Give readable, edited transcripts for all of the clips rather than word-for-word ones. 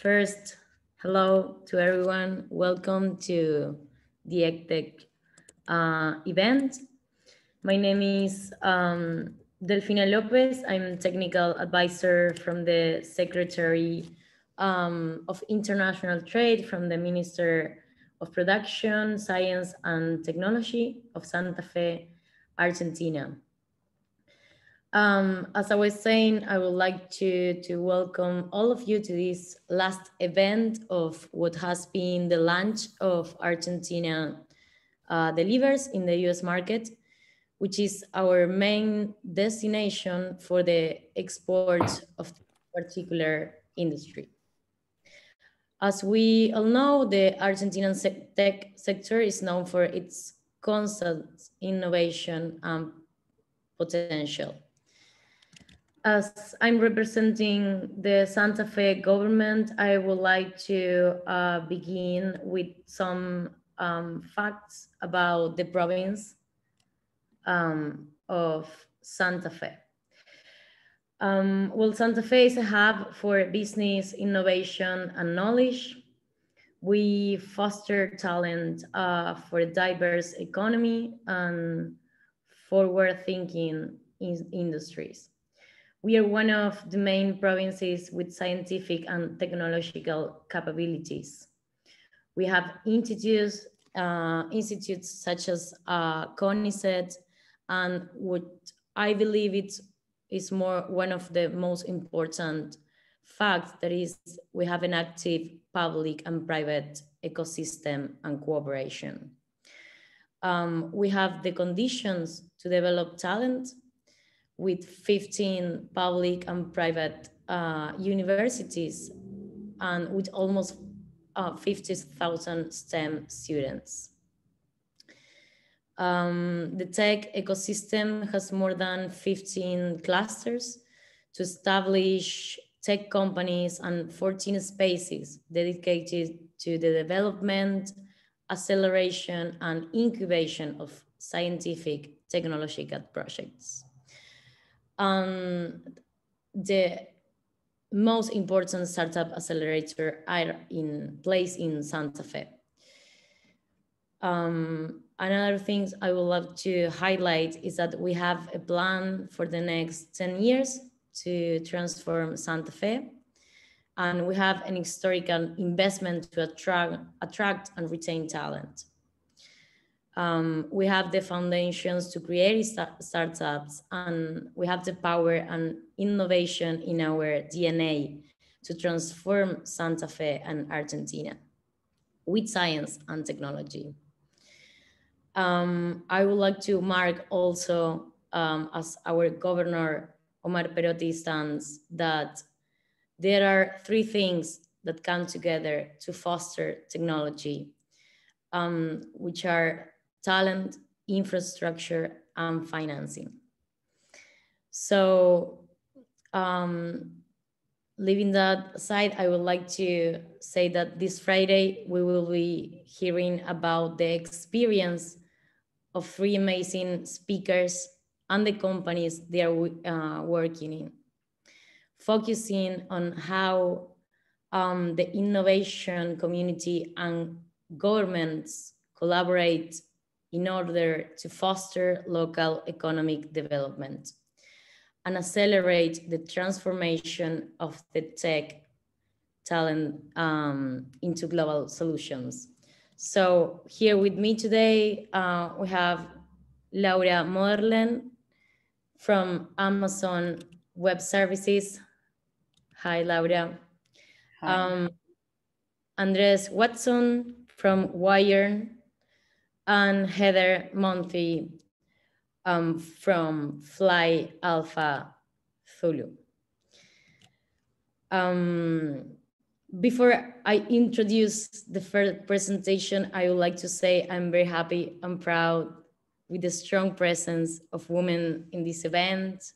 First, hello to everyone. Welcome to the ECTEC event. My name is Delfina Lopez. I'm technical advisor from the Secretary of International Trade from the Minister of Production, Science and Technology of Santa Fe, Argentina. As I was saying, I would like to welcome all of you to this last event of what has been the launch of Argentina Delivers in the US market, which is our main destination for the export of this particular industry. As we all know, the Argentinian tech sector is known for its constant innovation and potential. As I'm representing the Santa Fe government, I would like to begin with some facts about the province of Santa Fe. Well, Santa Fe is a hub for business, innovation, and knowledge. We foster talent for a diverse economy and forward-thinking industries. We are one of the main provinces with scientific and technological capabilities. We have institutes such as CONICET, and what I believe is one of the most important facts, that is, we have an active public and private ecosystem and cooperation. We have the conditions to develop talent, with 15 public and private universities and with almost 50,000 STEM students. The tech ecosystem has more than 15 clusters to establish tech companies and 14 spaces dedicated to the development, acceleration, and incubation of scientific technological projects. The most important startup accelerator are in place in Santa Fe. Another thing I would love to highlight is that we have a plan for the next 10 years to transform Santa Fe, and we have an historical investment to attract and retain talent. We have the foundations to create startups, and we have the power and innovation in our DNA to transform Santa Fe and Argentina with science and technology. I would like to mark also, as our governor Omar Perotti stands, that there are three things that come together to foster technology, which are talent, infrastructure, and financing. So leaving that aside, I would like to say that this Friday, we will be hearing about the experience of three amazing speakers and the companies they are working in, focusing on how the innovation community and governments collaborate in order to foster local economic development and accelerate the transformation of the tech talent into global solutions. So here with me today, we have Laura Moderlen from Amazon Web Services. Hi, Laura. Hi. Andres Watson from Wire, and Heather Monty from Fly Alpha Zulu. Before I introduce the first presentation, I would like to say I'm very happy and proud with the strong presence of women in this event.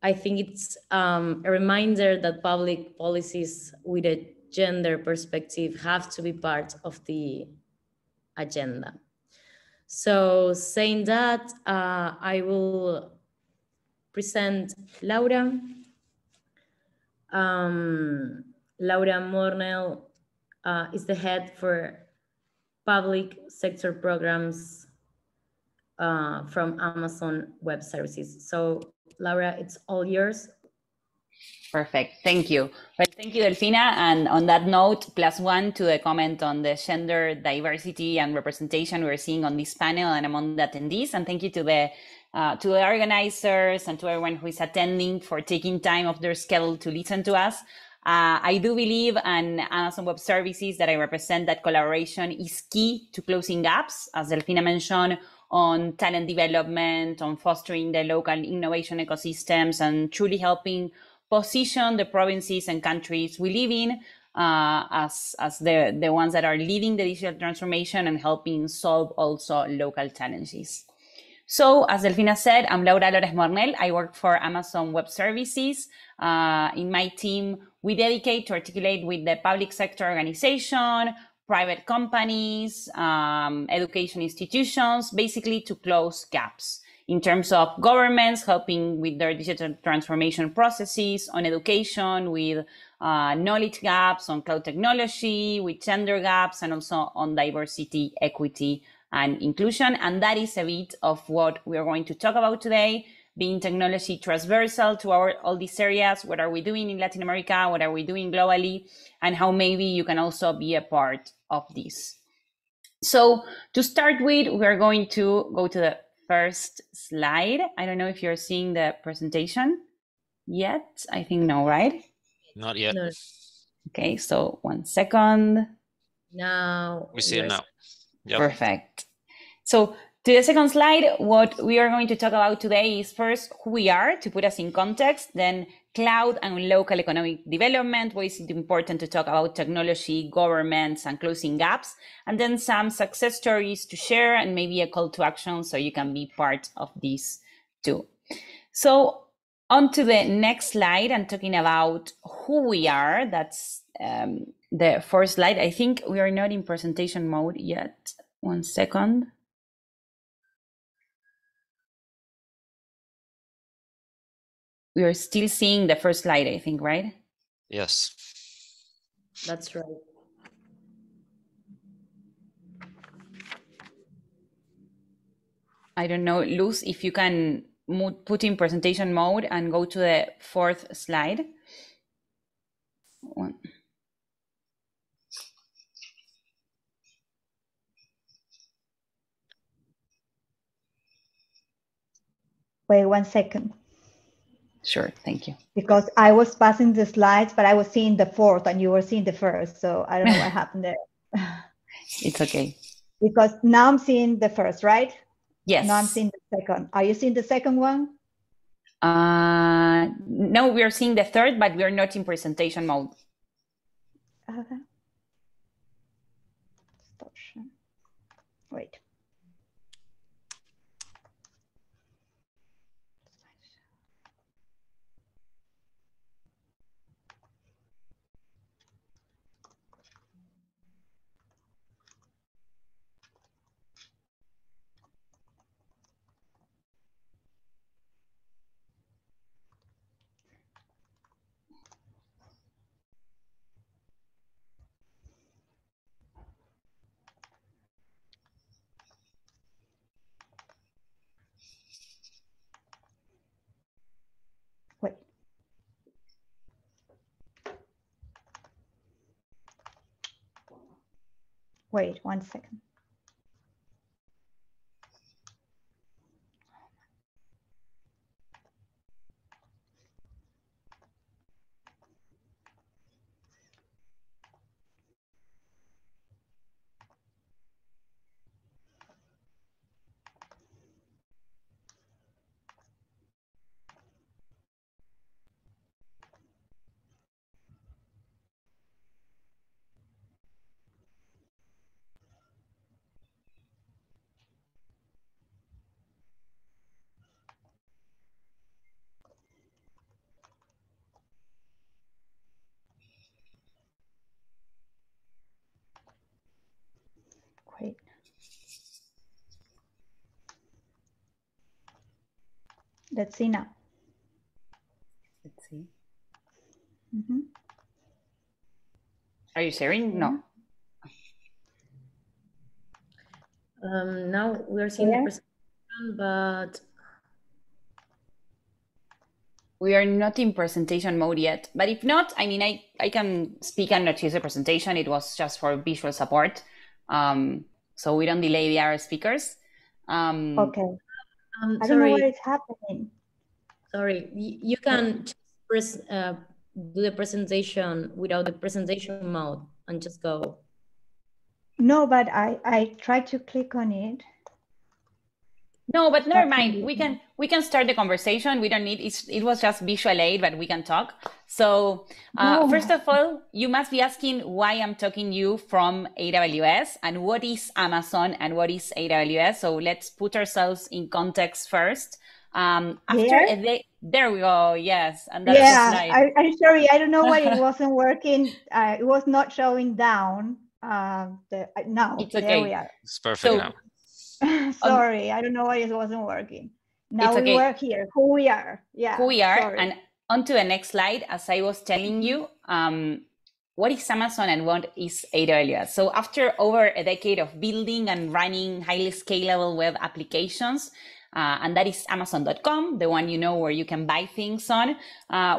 I think it's a reminder that public policies with a gender perspective have to be part of the agenda. So saying that, I will present Laura. Laura Mornell is the head for public sector programs from Amazon Web Services. So Laura, it's all yours. Perfect, thank you. Well, thank you, Delfina. And on that note, +1 to the comment on the gender diversity and representation we're seeing on this panel and among the attendees. And thank you to the organizers and to everyone who is attending for taking time off their schedule to listen to us. I do believe in Amazon Web Services that I represent that collaboration is key to closing gaps, as Delfina mentioned, on talent development, on fostering the local innovation ecosystems, and truly helping position the provinces and countries we live in as the ones that are leading the digital transformation and helping solve also local challenges. So, as Delfina said, I'm Laura Lores Mornell. I work for Amazon Web Services. In my team, we dedicate to articulate with the public sector organization, private companies, education institutions, basically to close gaps in terms of governments helping with their digital transformation processes, on education with knowledge gaps, on cloud technology, with gender gaps, and also on diversity, equity, and inclusion. And that is a bit of what we are going to talk about today, being technology transversal to all these areas. What are we doing in Latin America? What are we doing globally? And how maybe you can also be a part of this. So to start with, we're going to go to the first slide. I don't know if you're seeing the presentation yet. I think no, right? Not yet. No. Okay, so 1 second. Now We see it now. Yep. Perfect. So to the second slide, what we are going to talk about today is first who we are, to put us in context, then cloud and local economic development, why is it important to talk about technology, governments, and closing gaps, and then some success stories to share and maybe a call to action so you can be part of this too. So on to the next slide and talking about who we are. That's the first slide. I think we are not in presentation mode yet. 1 second. We are still seeing the first slide, I think, right? Yes. That's right. I don't know, Luz, if you can put in presentation mode and go to the fourth slide. Wait 1 second. Sure, thank you. Because I was passing the slides, but I was seeing the fourth and you were seeing the first. So I don't know what happened there. It's okay. Because now I'm seeing the first, right? Yes. Now I'm seeing the second. Are you seeing the second one? No, we are seeing the third, but we are not in presentation mode. Okay. Wait. Wait. Wait 1 second. Great. Let's see now. Let's see. Mm-hmm. Are you sharing? No. Now we're seeing the presentation, but we are not in presentation mode yet. But if not, I mean, I can speak and not use the presentation. It was just for visual support. So we don't delay the other speakers. Okay. I don't know sorry, what is happening. sorry, you can just do the presentation without the presentation mode and just go. No, but I tried to click on it. No, but never mind. We can start the conversation. We don't need it was just visual aid, but we can talk. So first of all, you must be asking why I'm talking you from AWS and what is Amazon and what is AWS. So let's put ourselves in context first. There we go. Yes, and that's the slide. I'm sorry. I don't know why it wasn't working. It was not showing down. Now it's okay. There we are. It's perfect now. Sorry, I don't know why it wasn't working. Now we work here. Who we are. Yeah. Who we are. Sorry. And on to the next slide, as I was telling you, what is Amazon and what is AWS? So after over a decade of building and running highly scalable web applications, and that is Amazon.com, the one you know where you can buy things on.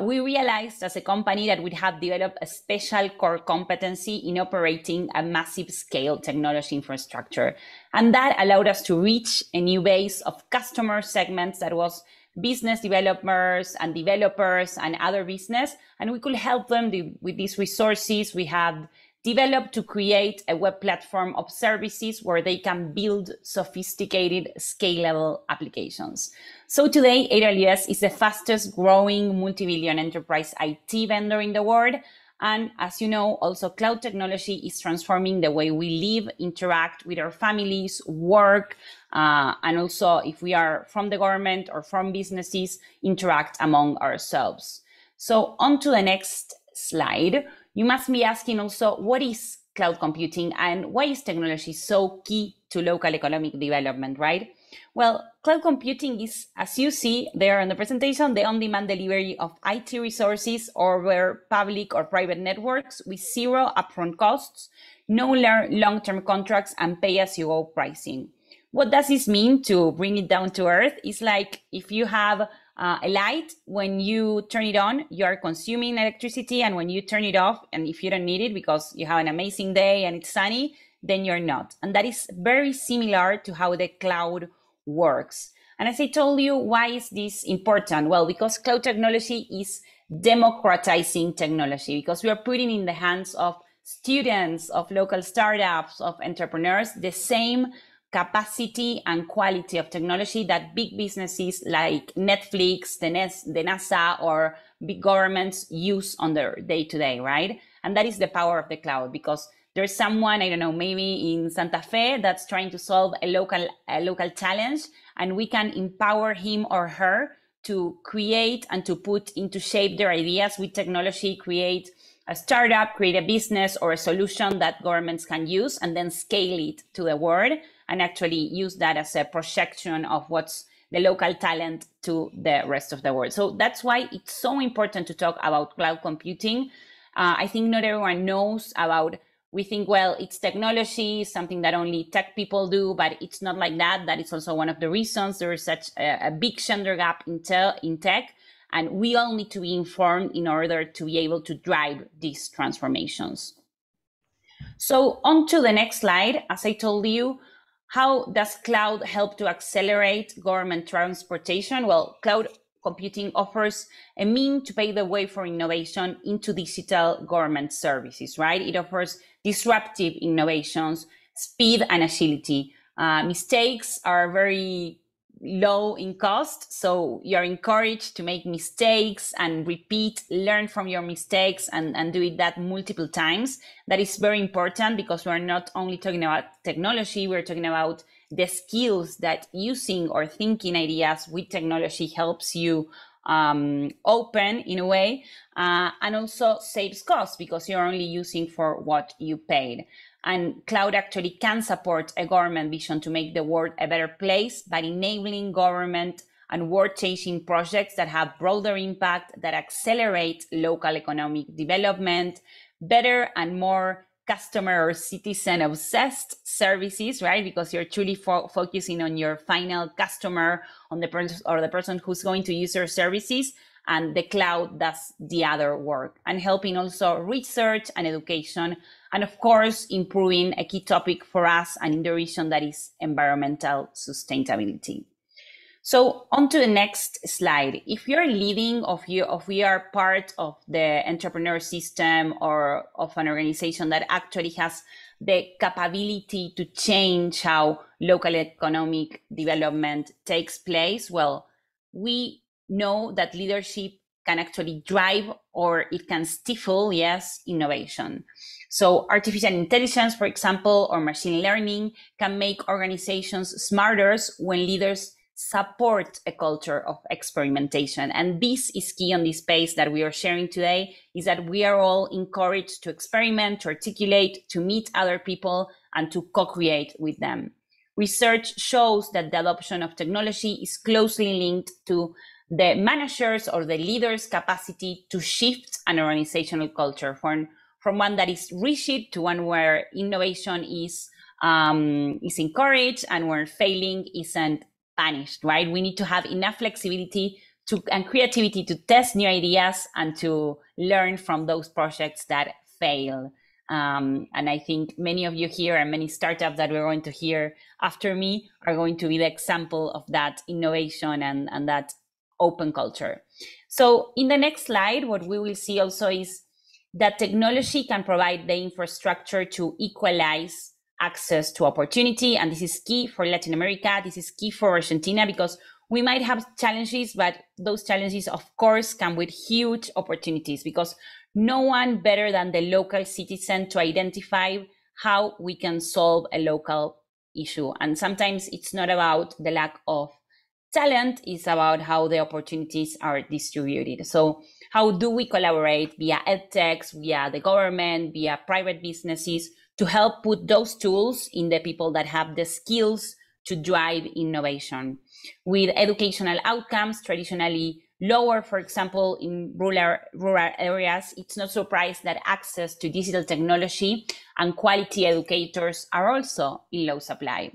We realized as a company that we'd have developed a special core competency in operating a massive scale technology infrastructure. And that allowed us to reach a new base of customer segments that was business developers and developers and other business. And we could help them with these resources we have developed to create a web platform of services where they can build sophisticated, scalable applications. So today, AWS is the fastest growing multi-billion enterprise IT vendor in the world. And as you know, also cloud technology is transforming the way we live, interact with our families, work, and also if we are from the government or from businesses, interact among ourselves. So on to the next slide. You must be asking also, what is cloud computing and why is technology so key to local economic development, right? Well, cloud computing is, as you see there in the presentation, the on-demand delivery of IT resources over public or private networks with zero upfront costs, no long-term contracts, and pay-as-you-go pricing. What does this mean to bring it down to earth? It's like if you have a light, when you turn it on, you are consuming electricity, and when you turn it off, and if you don't need it because you have an amazing day and it's sunny, then you're not. And that is very similar to how the cloud works. And as I told you, why is this important? Well, because cloud technology is democratizing technology, because we are putting in the hands of students, of local startups, of entrepreneurs, the same capacity and quality of technology that big businesses like Netflix, the NASA, or big governments use on their day-to-day, right? And that is the power of the cloud, because there's someone, I don't know, maybe in Santa Fe that's trying to solve a local challenge, and we can empower him or her to create and to put into shape their ideas with technology, create a startup, create a business or a solution that governments can use, and then scale it to the world and actually use that as a projection of what's the local talent to the rest of the world. So that's why it's so important to talk about cloud computing. I think not everyone knows about, we think, well, it's technology, something that only tech people do, but it's not like that. That is also one of the reasons there is such a big gender gap in tech. And we all need to be informed in order to be able to drive these transformations. So on to the next slide. As I told you, how does cloud help to accelerate government transportation? Well, cloud computing offers a means to pave the way for innovation into digital government services, right? It offers disruptive innovations, speed and agility. Mistakes are very low in cost, so you're encouraged to make mistakes and repeat, learn from your mistakes, and do it that multiple times. That is very important, because we're not only talking about technology, we're talking about the skills that using or thinking ideas with technology helps you open in a way, and also saves costs because you're only using for what you paid. And cloud actually can support a government vision to make the world a better place by enabling government and world-changing projects that have broader impact, that accelerate local economic development, better and more customer or citizen obsessed services, right? Because you're truly focusing on your final customer, on the person or the person who's going to use your services, and the cloud does the other work, and helping also research and education, and of course improving a key topic for us and in the region, that is environmental sustainability. So on to the next slide. If you're leading or if we are part of the entrepreneur system or of an organization that actually has the capability to change how local economic development takes place, well, we know that leadership can actually drive, or it can stifle, yes, innovation. So artificial intelligence, for example, or machine learning can make organizations smarter when leaders support a culture of experimentation. And this is key on this space that we are sharing today, is that we are all encouraged to experiment, to articulate, to meet other people, and to co-create with them. Research shows that the adoption of technology is closely linked to the managers or the leaders' capacity to shift an organizational culture from one that is rigid to one where innovation is encouraged and where failing isn't punished, right? We need to have enough flexibility and creativity to test new ideas and to learn from those projects that fail. And I think many of you here and many startups that we're going to hear after me are going to be the example of that innovation and that open culture. So in the next slide, what we will see also is that technology can provide the infrastructure to equalize access to opportunity. And this is key for Latin America. This is key for Argentina, because we might have challenges, but those challenges, of course, come with huge opportunities, because no one better than the local citizen to identify how we can solve a local issue. And sometimes it's not about the lack of talent, is about how the opportunities are distributed. So how do we collaborate via edtechs, via the government, via private businesses, to help put those tools in the people that have the skills to drive innovation? With educational outcomes traditionally lower, for example, in rural areas, it's no surprise that access to digital technology and quality educators are also in low supply.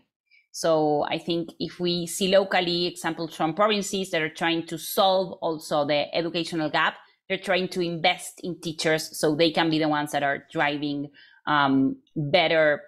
So I think if we see locally examples from provinces that are trying to solve also the educational gap, they're trying to invest in teachers so they can be the ones that are driving better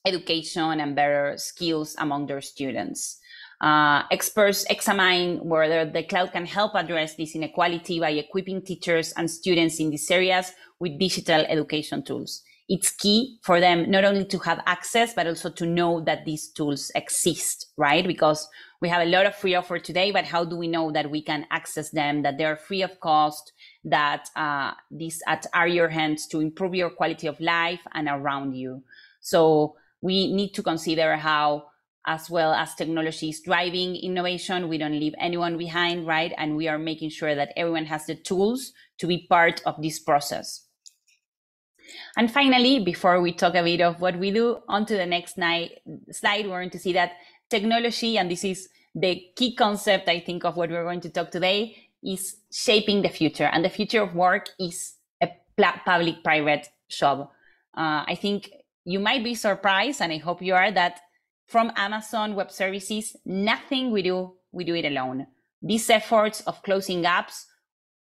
education and better skills among their students. Experts examine whether the cloud can help address this inequality by equipping teachers and students in these areas with digital education tools. It's key for them not only to have access, but also to know that these tools exist, right? Because we have a lot of free offer today, but how do we know that we can access them, that they're free of cost, that these are your hands to improve your quality of life and around you? So we need to consider how, as well as technology is driving innovation, we don't leave anyone behind, right? And we are making sure that everyone has the tools to be part of this process. And finally, before we talk a bit of what we do, on to the next slide, we're going to see that technology, and this is the key concept, I think, of what we're going to talk today, is shaping the future. And the future of work is a public-private job. I think you might be surprised, and I hope you are, that from Amazon Web Services, nothing we do it alone. These efforts of closing gaps,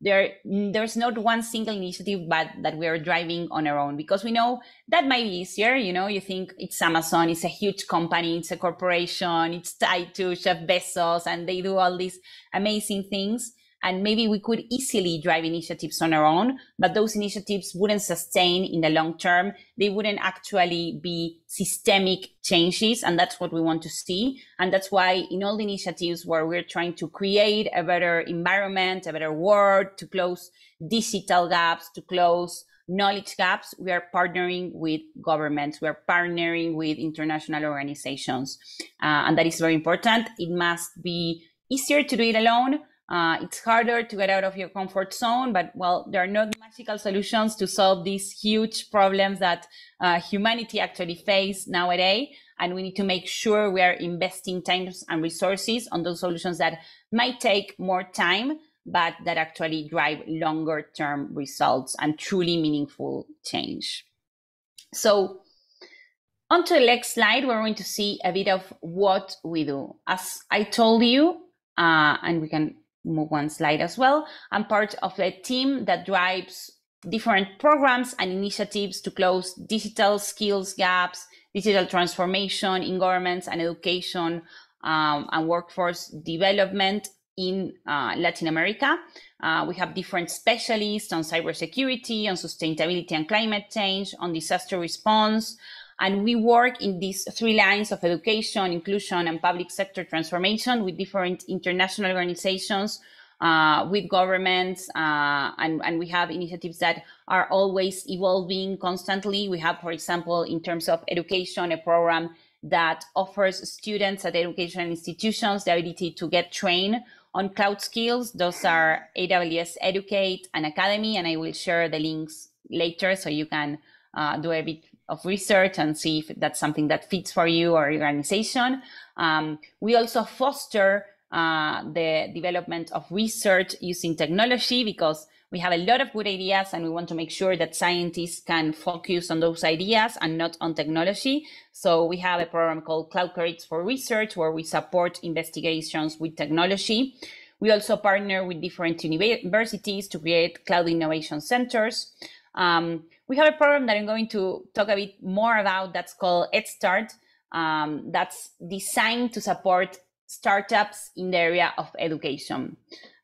there's not one single initiative but that we are driving on our own, because we know that might be easier. You think it's Amazon, it's a huge company, it's a corporation, it's tied to Jeff Bezos, and they do all these amazing things. And maybe we could easily drive initiatives on our own, but those initiatives wouldn't sustain in the long term. They wouldn't actually be systemic changes. And that's what we want to see. And that's why in all the initiatives where we're trying to create a better environment, a better world, to close digital gaps, to close knowledge gaps, we are partnering with governments, we are partnering with international organizations. And that is very important. It must be easier to do it alone. It's harder to get out of your comfort zone, but well, there are no magical solutions to solve these huge problems that humanity actually face nowadays. And we need to make sure we are investing time and resources on those solutions that might take more time, but that actually drive longer term results and truly meaningful change. So on to the next slide, we're going to see a bit of what we do. As I told you, and we can move one slide as well, I'm part of a team that drives different programs and initiatives to close digital skills gaps, digital transformation in governments and education, and workforce development in Latin America. We have different specialists on cybersecurity, on sustainability and climate change, on disaster response. And we work in these three lines of education, inclusion, and public sector transformation with different international organizations, with governments, and we have initiatives that are always evolving constantly. We have, for example, in terms of education, a program that offers students at educational institutions the ability to get trained on cloud skills. Those are AWS Educate and Academy, and I will share the links later so you can do a bit of research and see if that's something that fits for you or your organization. We also foster the development of research using technology, because we have a lot of good ideas and we want to make sure that scientists can focus on those ideas and not on technology. So we have a program called Cloud Credits for Research, where we support investigations with technology. We also partner with different universities to create cloud innovation centers. We have a program that I'm going to talk a bit more about that's called EdStart. That's designed to support startups in the area of education.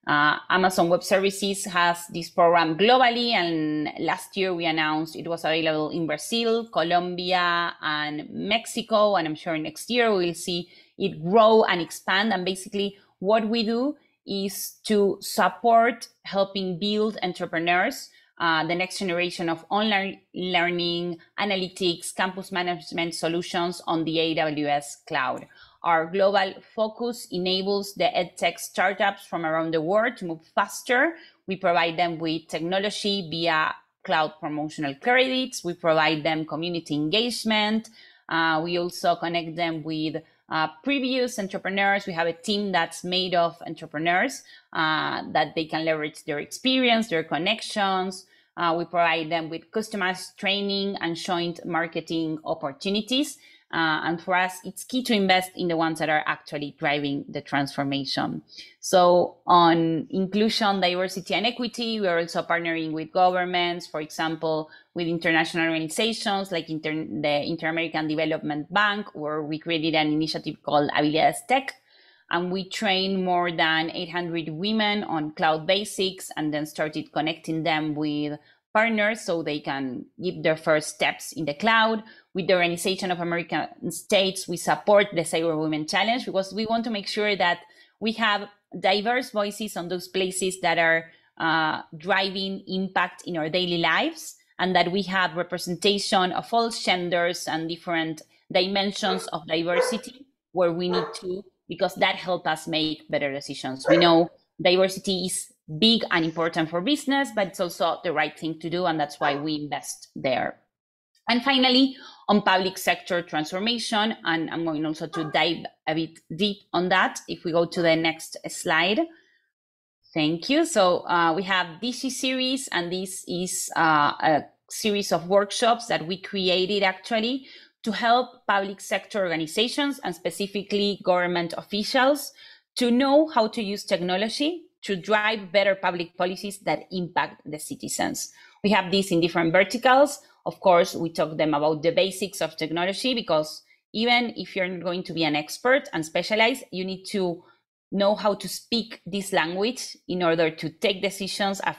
Amazon Web Services has this program globally, and last year we announced it was available in Brazil, Colombia, and Mexico, and I'm sure next year we will see it grow and expand. And basically what we do is to support helping build entrepreneurs, the next generation of online learning, analytics, campus management solutions on the AWS cloud. Our global focus enables the edtech startups from around the world to move faster. We provide them with technology via cloud promotional credits. We provide them community engagement. We also connect them with previous entrepreneurs. We have a team that's made of entrepreneurs that they can leverage their experience, their connections. We provide them with customized training and joint marketing opportunities. And for us, it's key to invest in the ones that are actually driving the transformation. So on inclusion, diversity, and equity, we are also partnering with governments, for example, with international organizations like the Inter-American Development Bank, where we created an initiative called Habilidades Tech. And we trained more than 800 women on cloud basics, and then started connecting them with partners so they can give their first steps in the cloud. With the Organization of American States, we support the Cyber Women Challenge, because we want to make sure that we have diverse voices on those places that are driving impact in our daily lives, and that we have representation of all genders and different dimensions of diversity where we need to, because that helps us make better decisions. We know diversity is big and important for business, but it's also the right thing to do, and that's why we invest there. And finally, on public sector transformation, and I'm going also to dive a bit deep on that if we go to the next slide. Thank you. So we have Digi series, and this is a series of workshops that we created actually to help public sector organizations, and specifically government officials, to know how to use technology to drive better public policies that impact the citizens. We have this in different verticals. Of course, we talk them about the basics of technology, because even if you're going to be an expert and specialized, you need to know how to speak this language in order to take decisions and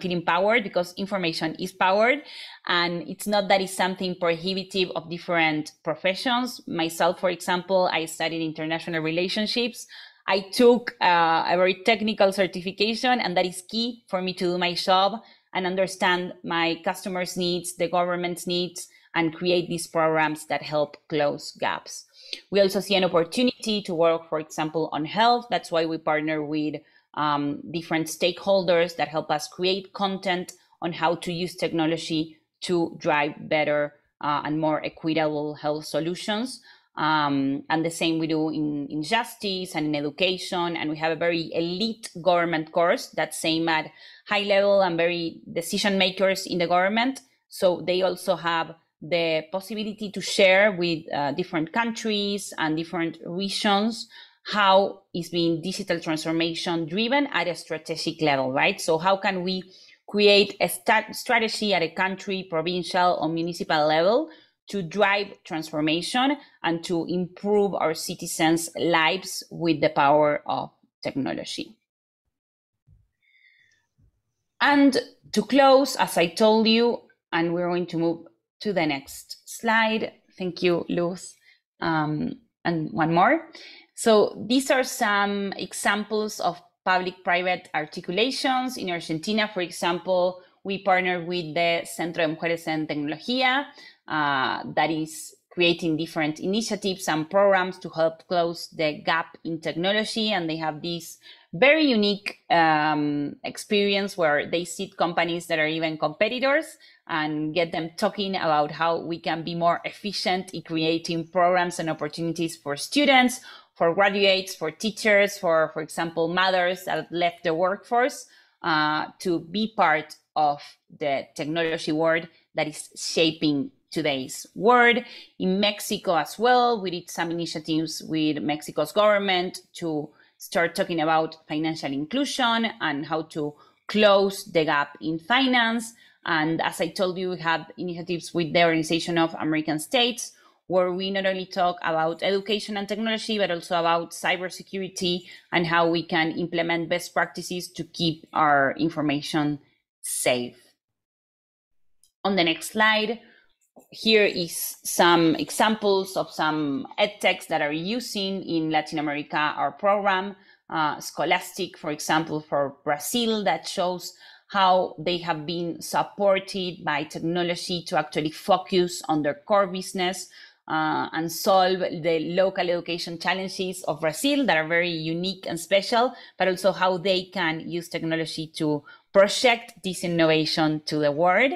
feel empowered, because information is powered. And it's not that it's something prohibitive of different professions. Myself, for example, I studied international relationships. I took a very technical certification, and that is key for me to do my job and understand my customers' needs, the government's needs, and create these programs that help close gaps. We also see an opportunity to work, for example, on health. That's why we partner with different stakeholders that help us create content on how to use technology to drive better and more equitable health solutions. And the same we do in justice and in education. And we have a very elite government course that's aimed at high level and very decision makers in the government. So they also have the possibility to share with different countries and different regions how is being digital transformation driven at a strategic level, right? So how can we create a strategy at a country, provincial or municipal level to drive transformation and to improve our citizens' lives with the power of technology. And to close, as I told you, and we're going to move to the next slide. Thank you, Luz. And one more. So these are some examples of public-private articulations. In Argentina, for example, we partner with the Centro de Mujeres en Tecnología, that is creating different initiatives and programs to help close the gap in technology. And they have this very unique experience where they sit companies that are even competitors and get them talking about how we can be more efficient in creating programs and opportunities for students, for graduates, for teachers, for example, mothers that left the workforce to be part of the technology world that is shaping today's world. In Mexico as well, we did some initiatives with Mexico's government to start talking about financial inclusion and how to close the gap in finance. And as I told you, we have initiatives with the Organization of American States, where we not only talk about education and technology, but also about cybersecurity and how we can implement best practices to keep our information safe. On the next slide, here is some examples of some edtechs that are using in Latin America our program. Scholastic, for example, for Brazil, that shows how they have been supported by technology to actually focus on their core business and solve the local education challenges of Brazil that are very unique and special, but also how they can use technology to project this innovation to the world.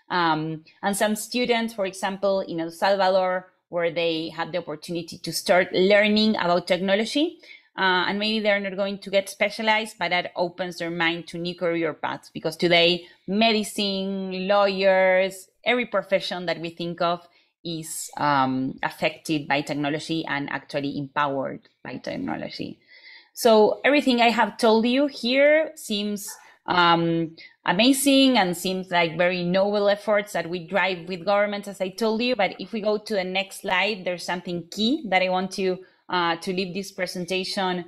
And some students, for example, in El Salvador, where they had the opportunity to start learning about technology, and maybe they're not going to get specialized, but that opens their mind to new career paths, because today, medicine, lawyers, every profession that we think of is affected by technology and actually empowered by technology. So everything I have told you here seems amazing and seems like very noble efforts that we drive with governments, as I told you. But if we go to the next slide, there's something key that I want to leave this presentation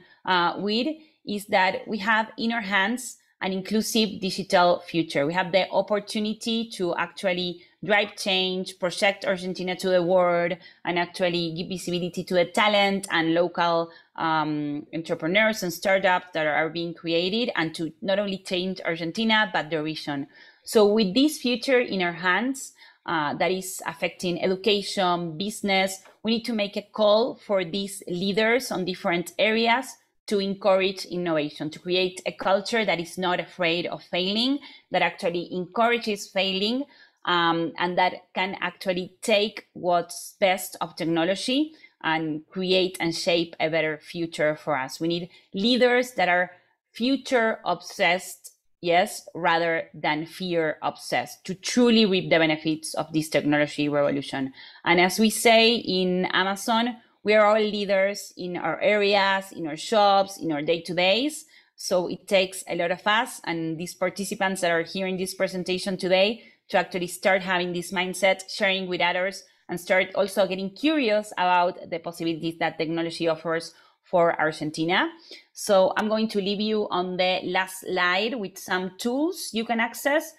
with, is that we have in our hands an inclusive digital future. We have the opportunity to actually drive change, project Argentina to the world, and actually give visibility to the talent and local entrepreneurs and startups that are being created, and to not only change Argentina, but the region. So with this future in our hands, that is affecting education, business, we need to make a call for these leaders on different areas to encourage innovation, to create a culture that is not afraid of failing, that actually encourages failing, and that can actually take what's best of technology and create and shape a better future for us. We need leaders that are future obsessed, yes, rather than fear obsessed, to truly reap the benefits of this technology revolution. And as we say in Amazon, we are all leaders in our areas, in our shops, in our day-to-days. So it takes a lot of us and these participants that are here in this presentation today to actually start having this mindset, sharing with others, and start also getting curious about the possibilities that technology offers for Argentina. So I'm going to leave you on the last slide with some tools you can access.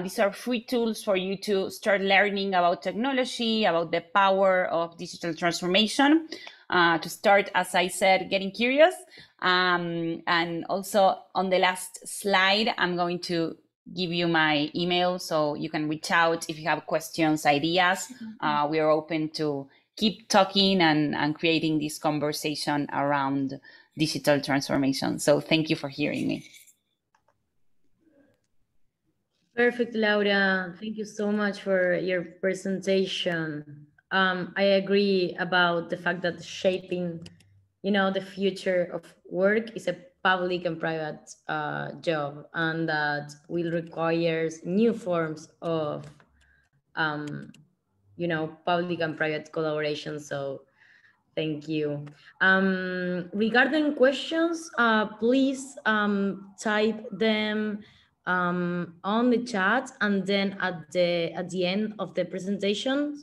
These are free tools for you to start learning about technology, about the power of digital transformation, to start, as I said, getting curious. And also on the last slide, I'm going to give you my email so you can reach out if you have questions, ideas. We are open to keep talking and creating this conversation around digital transformation. So thank you for hearing me. Perfect, Laura. Thank you so much for your presentation. I agree about the fact that shaping, the future of work is a public and private job, and that will require new forms of, public and private collaboration. So thank you. Regarding questions, please type them on the chat, and then at the end of the presentation,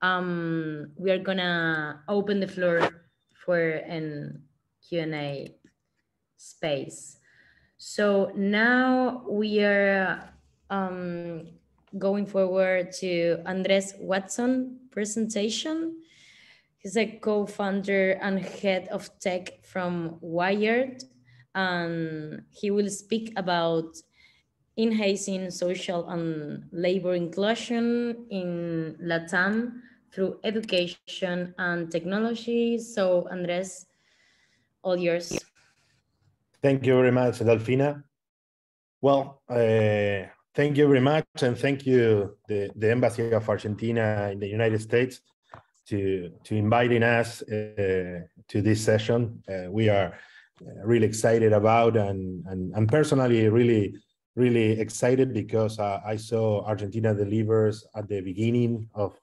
we are gonna open the floor for an Q&A space. So now we are going forward to Andres Watson presentation. He's a co-founder and head of tech from Wired, and he will speak about enhancing social and labor inclusion in LATAM through education and technology. So Andres, all yours. Thank you very much, Delfina. Well, thank you very much, and thank you, the Embassy of Argentina in the United States, to inviting us to this session. We are really excited about, and personally really excited because I saw Argentina Delivers at the beginning of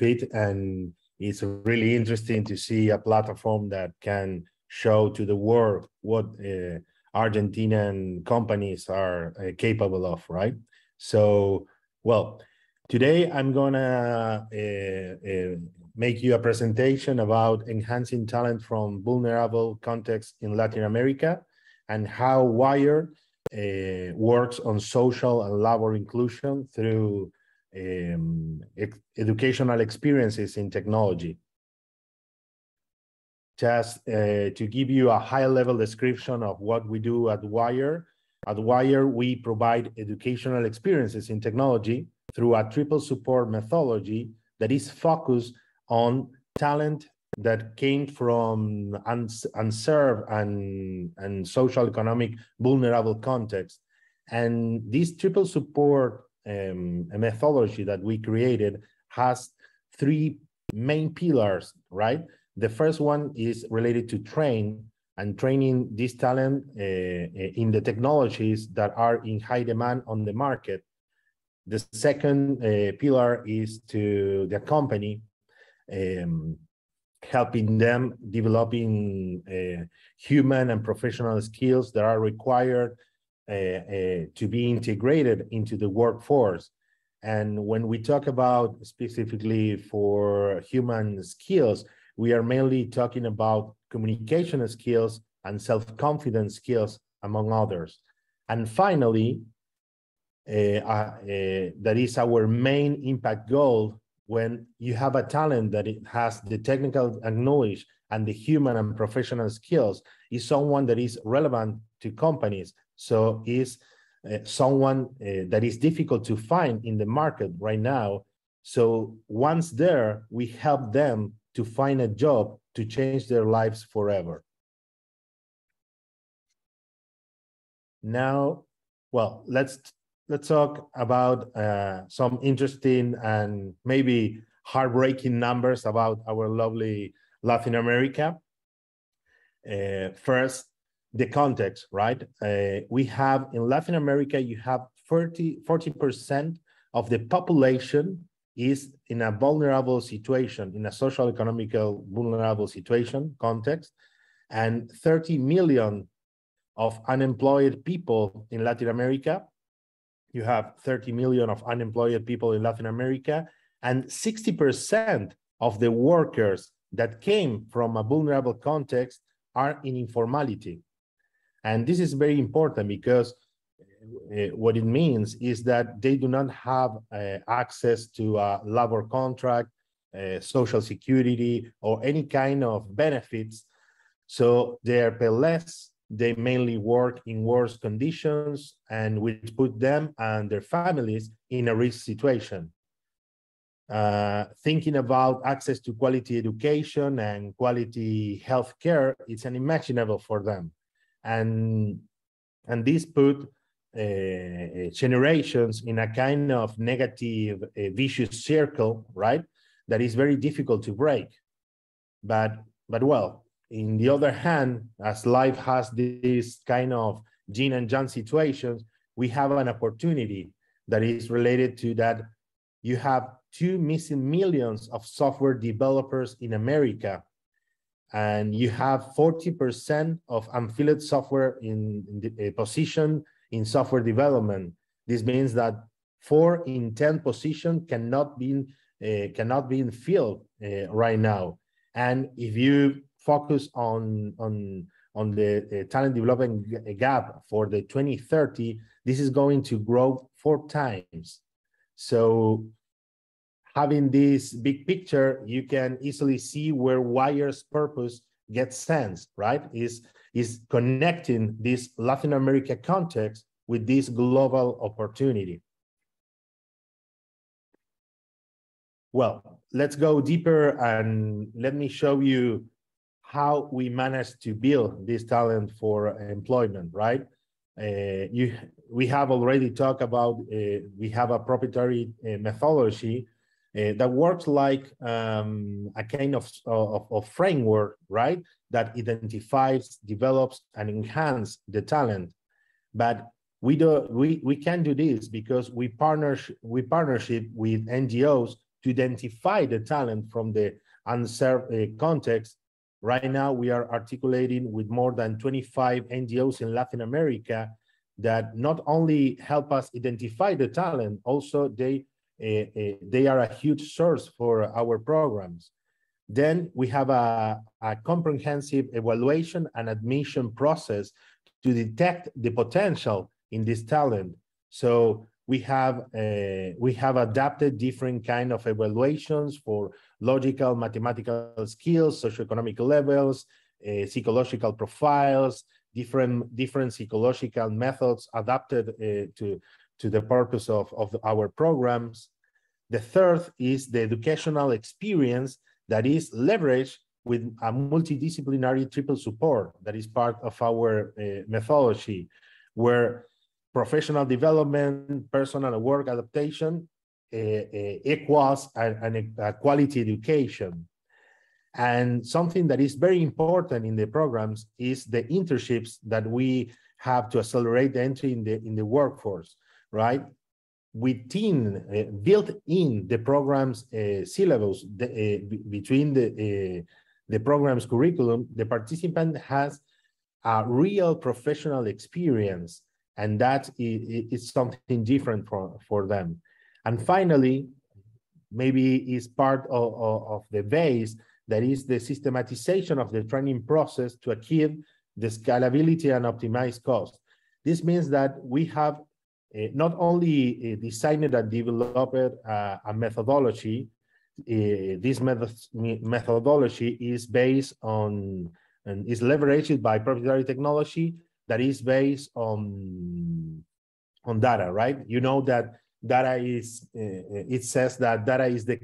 it, and it's really interesting to see a platform that can show to the world what Argentinian companies are capable of, right? So, well, today I'm gonna make you a presentation about enhancing talent from vulnerable contexts in Latin America, and how Wired works on social and labor inclusion through educational experiences in technology. Just to give you a high-level description of what we do at Wired. At Wired, we provide educational experiences in technology through a triple support methodology that is focused on talent that came from unserved and social economic vulnerable contexts. And this triple support methodology that we created has three main pillars, right? The first one is related to training this talent in the technologies that are in high demand on the market. The second pillar is to the company, helping them developing human and professional skills that are required to be integrated into the workforce. And when we talk about specifically for human skills, we are mainly talking about communication skills and self-confidence skills, among others. And finally, that is our main impact goal. When you have a talent that it has the technical knowledge and the human and professional skills, is someone that is relevant to companies. So is someone that is difficult to find in the market right now. So once there, we help them to find a job to change their lives forever. Now, well, let's talk about some interesting and maybe heartbreaking numbers about our lovely Latin America. First, the context, right? We have in Latin America, you have 40% of the population is in a vulnerable situation, in a social economical vulnerable situation context, and 30 million of unemployed people in Latin America. You have 30 million of unemployed people in Latin America, and 60% of the workers that came from a vulnerable context are in informality. And this is very important because what it means is that they do not have access to a labor contract, social security, or any kind of benefits. So they are paid less. They mainly work in worse conditions, and which put them and their families in a risk situation. Thinking about access to quality education and quality healthcare, it's unimaginable for them. And this put generations in a kind of negative vicious circle, right? That is very difficult to break. But well, in the other hand, as life has this kind of yin and yang situations, we have an opportunity that is related to that. You have 2 missing millions of software developers in America, and you have 40% of unfilled software in the position in software development. This means that 4 in 10 positions cannot be filled right now. And if you focus on the talent development gap for the 2030, this is going to grow 4 times. So having this big picture, you can easily see where WIRE's purpose gets sense, right? Is connecting this Latin America context with this global opportunity. Well, let's go deeper and let me show you how we managed to build this talent for employment, right? We have already talked about, we have a proprietary methodology that works like a kind of framework, right? That identifies, develops, and enhances the talent. But we can do this because we partnership with NGOs to identify the talent from the unserved context. Right now, we are articulating with more than 25 NGOs in Latin America that not only help us identify the talent, also they are a huge source for our programs. Then we have a comprehensive evaluation and admission process to detect the potential in this talent. So we have adapted different kind of evaluations for logical, mathematical skills, socioeconomic levels, psychological profiles, different psychological methods adapted to the purpose of our programs. The third is the educational experience that is leveraged with a multidisciplinary triple support that is part of our methodology, where professional development, personal and work adaptation equals a quality education. And something that is very important in the programs is the internships that we have to accelerate the entry in the workforce, right? Within, built in the program's syllabus, between the program's curriculum, the participant has a real professional experience, and that is something different for them. And finally, maybe is part of the base, that is the systematization of the training process to achieve the scalability and optimized cost. This means that we have not only designed and developed a methodology. This methodology is based on and is leveraged by proprietary technology that is based on data, right? You know that data is, it says that data is the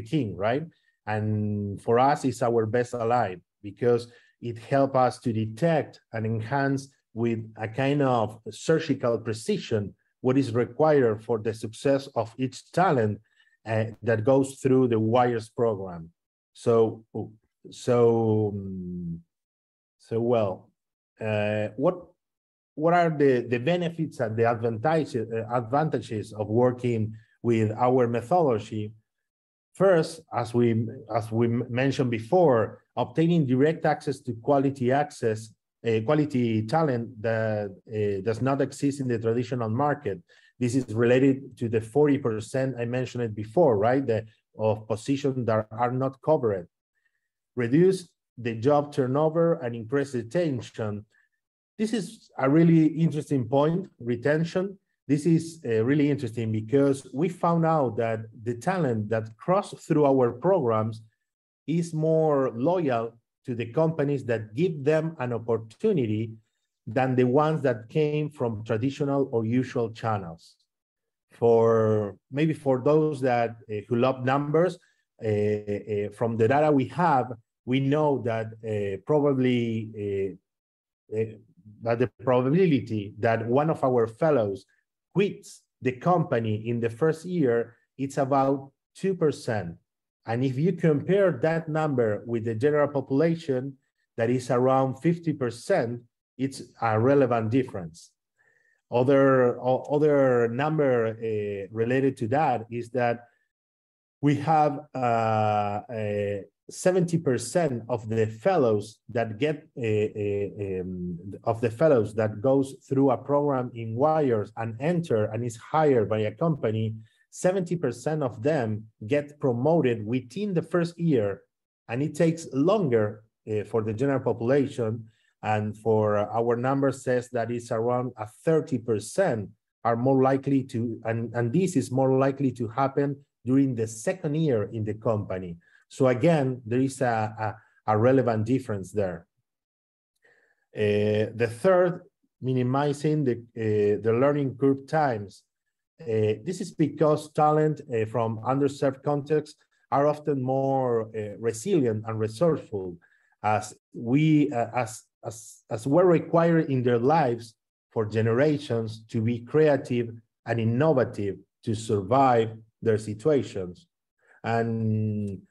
king, right? And for us, it's our best ally because it helps us to detect and enhance with a kind of surgical precision what is required for the success of each talent that goes through the WIRES program. So well, what are the benefits and the advantages of working with our methodology? First, as we mentioned before, obtaining direct access to quality talent that does not exist in the traditional market. This is related to the 40% I mentioned it before, right? Of positions that are not covered. Reduce the job turnover and increase retention. This is a really interesting point, retention. This is really interesting because we found out that the talent that crossed through our programs is more loyal to the companies that give them an opportunity than the ones that came from traditional or usual channels. Maybe for those that who love numbers, from the data we have, we know that probably the probability that one of our fellows quits the company in the first year, it's about 2%. And if you compare that number with the general population, that is around 50%, it's a relevant difference. Other number related to that is that we have 70% of the fellows that get that goes through a program in Wires and enter and is hired by a company. 70% of them get promoted within the first year, and it takes longer for the general population. And for our number says that it's around 30% are more likely to, and this is more likely to happen during the second year in the company. So again, there is a relevant difference there. The third, minimizing the learning curve times. This is because talent from underserved contexts are often more resilient and resourceful, as we're required in their lives for generations to be creative and innovative to survive their situations. And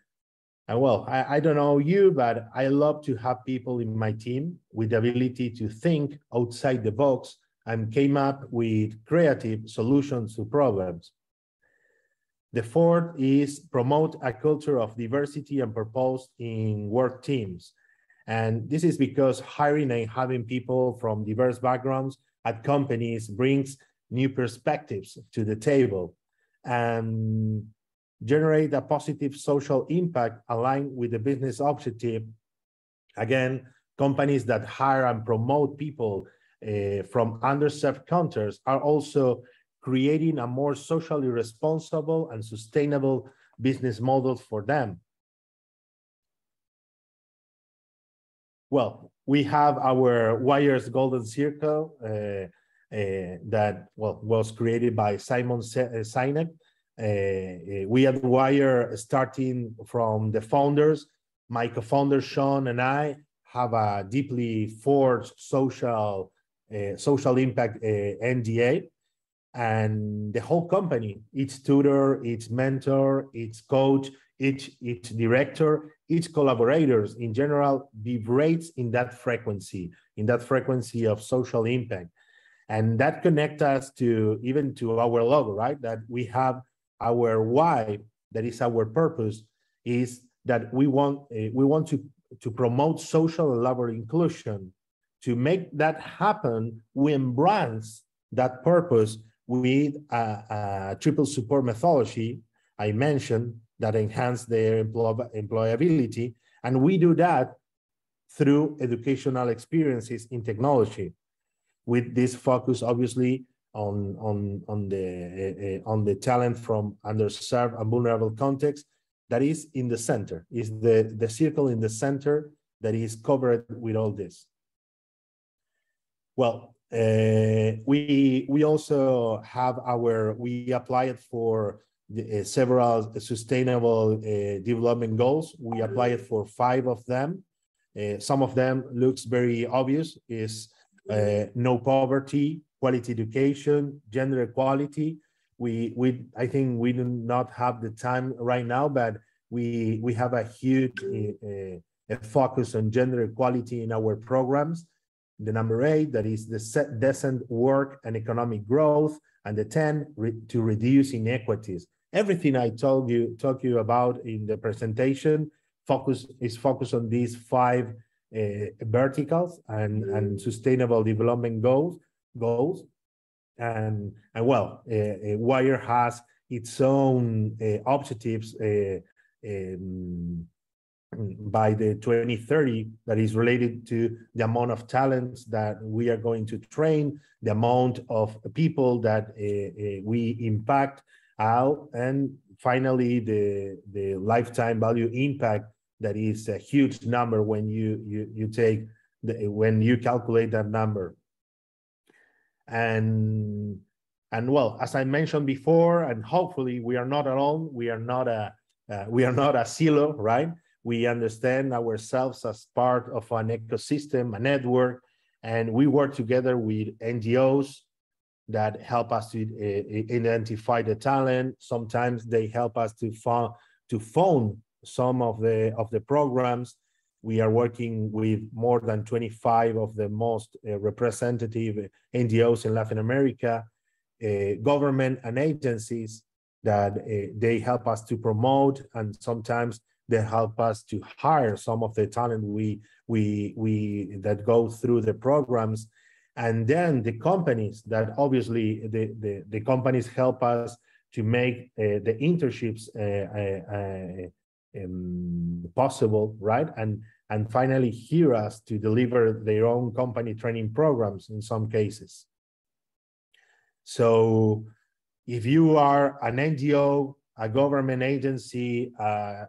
well, I don't know you, but I love to have people in my team with the ability to think outside the box and came up with creative solutions to problems. The fourth is promote a culture of diversity and purpose in work teams. And this is because hiring and having people from diverse backgrounds at companies brings new perspectives to the table and generate a positive social impact aligned with the business objective. Again, companies that hire and promote people from underserved countries are also creating a more socially responsible and sustainable business model for them. Well, we have our Wires Golden Circle that was created by Simon Sinek. We at Wire, starting from the founders, my co-founder Sean and I have a deeply forged social impact NDA, and the whole company, each tutor, each mentor, each coach, each director, each collaborators in general vibrates in that frequency of social impact. And that connects us to even to our logo, right? That we have our why, that is our purpose, is that we want to promote social and labor inclusion. To make that happen, we embrace that purpose with a triple support methodology I mentioned that enhance their employability. And we do that through educational experiences in technology, with this focus obviously on the talent from underserved and vulnerable contexts. That is in the center, is the circle in the center that is covered with all this. Well, we also have we applied for several sustainable development goals. We applied for 5 of them. Some of them looks very obvious, is no poverty, quality education, gender equality. I think we do not have the time right now, but we have a huge focus on gender equality in our programs. The number 8, that is the decent work and economic growth, and the 10, to reduce inequities. Everything I talk you about in the presentation is focused on these 5 verticals and sustainable development goals. And well, Wire has its own objectives by the 2030 that is related to the amount of talents that we are going to train, the amount of people that we impact out, and finally the lifetime value impact. That is a huge number when when you calculate that number. And well, as I mentioned before, and hopefully we are not alone. We are not a silo, right? We understand ourselves as part of an ecosystem, a network, And we work together with NGOs that help us to identify the talent. Sometimes they help us to fund some of the programs. We are working with more than 25 of the most representative NGOs in Latin America, government and agencies that they help us to promote, and sometimes they help us to hire some of the talent that go through the programs. And then the companies that obviously the companies help us to make the internships possible, right? And finally hear us to deliver their own company training programs in some cases. So if you are an NGO, a government agency, a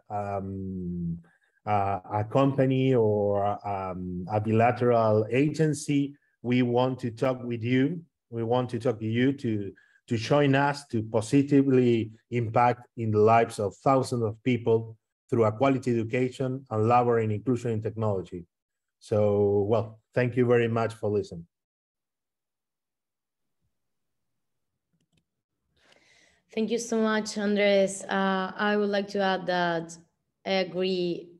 company, or a bilateral agency, we want to talk with you. We want to talk to you to join us to positively impact in the lives of thousands of people through a quality education and labor and inclusion in technology. So, well, thank you very much for listening. Thank you so much, Andres. I would like to add that I agree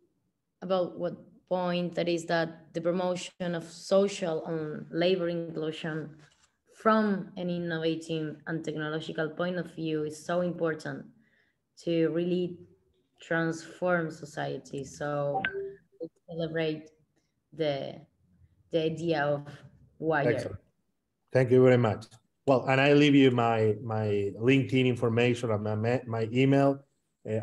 about what point that is that the promotion of social and labor inclusion from an innovative and technological point of view is so important to really transform society. So we celebrate the idea of WIRE. Excellent. Thank you very much. Well, and I leave you my LinkedIn information and my email.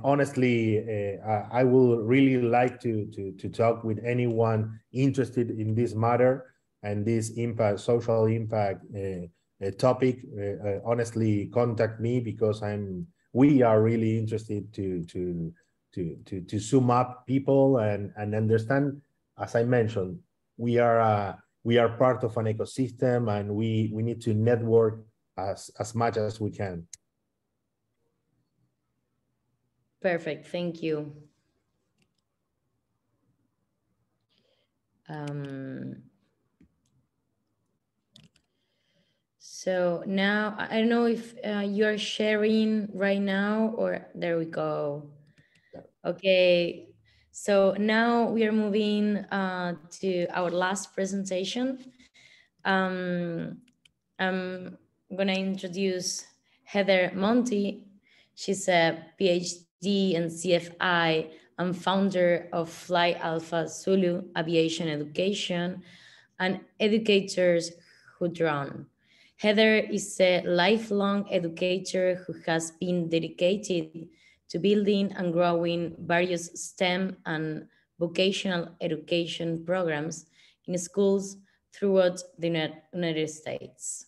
Honestly, I will really like to talk with anyone interested in this matter and this social impact topic. Honestly, contact me, because we are really interested to sum up people and understand. As I mentioned, we are part of an ecosystem, and we need to network as much as we can. Perfect, thank you. So now, I don't know if you're sharing right now, or there we go. Okay, so now we are moving to our last presentation. I'm gonna introduce Heather Monti. She's a PhD and CFI and founder of Fly Alpha Zulu Aviation Education and Educators Who Drone. Heather is a lifelong educator who has been dedicated to building and growing various STEM and vocational education programs in schools throughout the United States.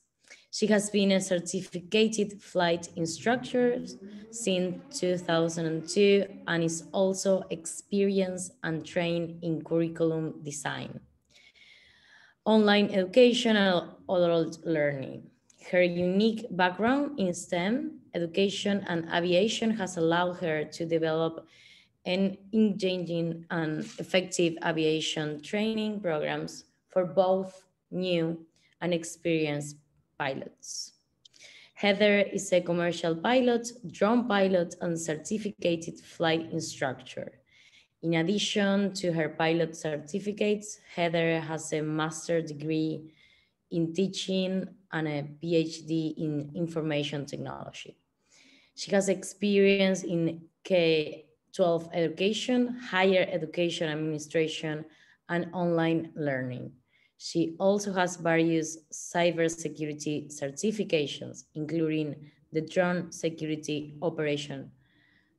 She has been a certificated flight instructor since 2002 and is also experienced and trained in curriculum design, online education, and oral learning. Her unique background in STEM, education, and aviation has allowed her to develop an engaging and effective aviation training programs for both new and experienced pilots. Heather is a commercial pilot, drone pilot, and certificated flight instructor. In addition to her pilot certificates, Heather has a master's degree in teaching and a PhD in information technology. She has experience in K-12 education, higher education administration, and online learning. She also has various cybersecurity certifications, including the Drone Security Operation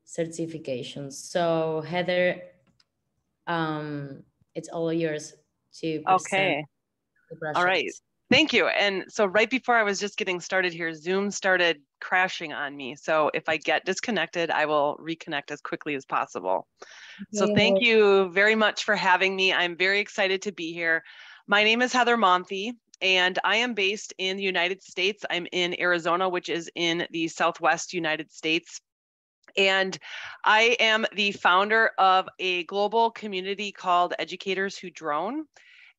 certifications. So Heather, it's all yours to present. Okay. The project. All right. Thank you. And so right before I was just getting started here, Zoom started crashing on me. So if I get disconnected, I will reconnect as quickly as possible. Okay. So thank you very much for having me. I'm very excited to be here. My name is Heather Monti, and I am based in the United States. I'm in Arizona, which is in the Southwest United States. And I am the founder of a global community called Educators Who Drone.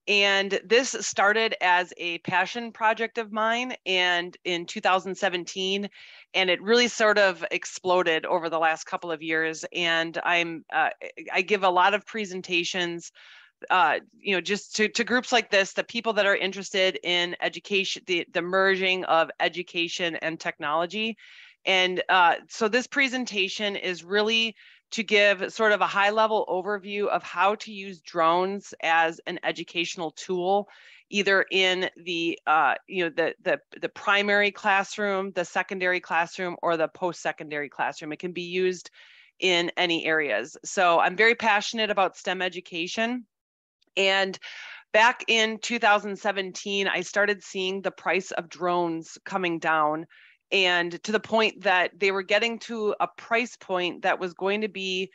And this started as a passion project of mine and in 2017, and it really sort of exploded over the last couple of years. And I give a lot of presentations, just to groups like this, the people that are interested in education, the merging of education and technology. And so this presentation is really to give sort of a high level overview of how to use drones as an educational tool, either in the the primary classroom, the secondary classroom, or the post-secondary classroom. It can be used in any areas. So I'm very passionate about STEM education. And back in 2017, I started seeing the price of drones coming down, and to the point that they were getting to a price point that was going to be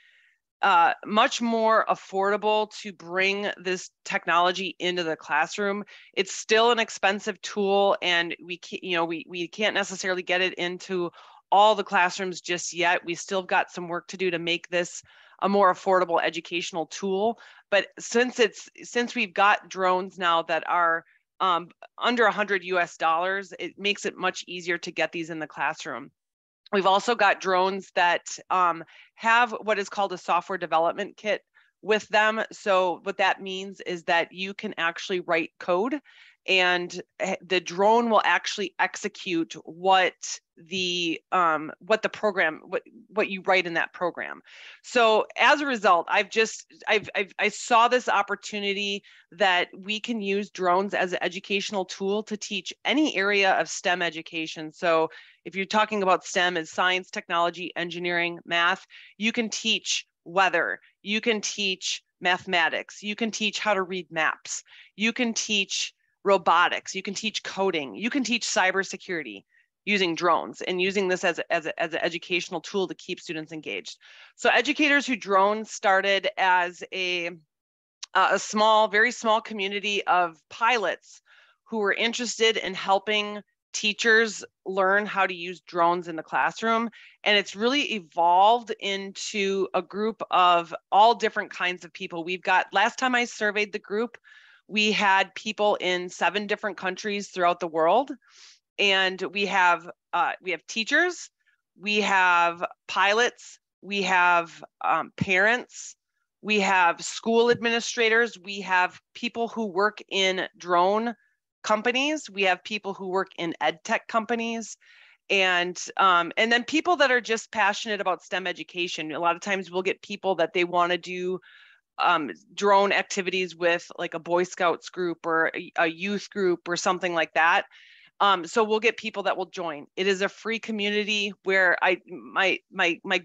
much more affordable to bring this technology into the classroom. It's still an expensive tool, and we can't necessarily get it into all the classrooms just yet. We still got some work to do to make this a more affordable educational tool. But since we've got drones now that are under $100 US, it makes it much easier to get these in the classroom. We've also got drones that have what is called a software development kit with them. So what that means is that you can actually write code, and the drone will actually execute what you write in that program. So as a result, I saw this opportunity that we can use drones as an educational tool to teach any area of STEM education. So if you're talking about STEM as science, technology, engineering, math, you can teach weather, you can teach mathematics, you can teach how to read maps, you can teach robotics, you can teach coding, you can teach cybersecurity using drones, and using this as an educational tool to keep students engaged. So Educators Who Drone started as a very small community of pilots who were interested in helping teachers learn how to use drones in the classroom. And it's really evolved into a group of all different kinds of people. Last time I surveyed the group, we had people in 7 different countries throughout the world. And we have teachers, we have pilots, we have parents, we have school administrators, we have people who work in drone companies, we have people who work in ed tech companies, and then people that are just passionate about STEM education. A lot of times we'll get people that they want to do drone activities with, like a Boy Scouts group or a youth group or something like that. So we'll get people that will join. It is a free community where my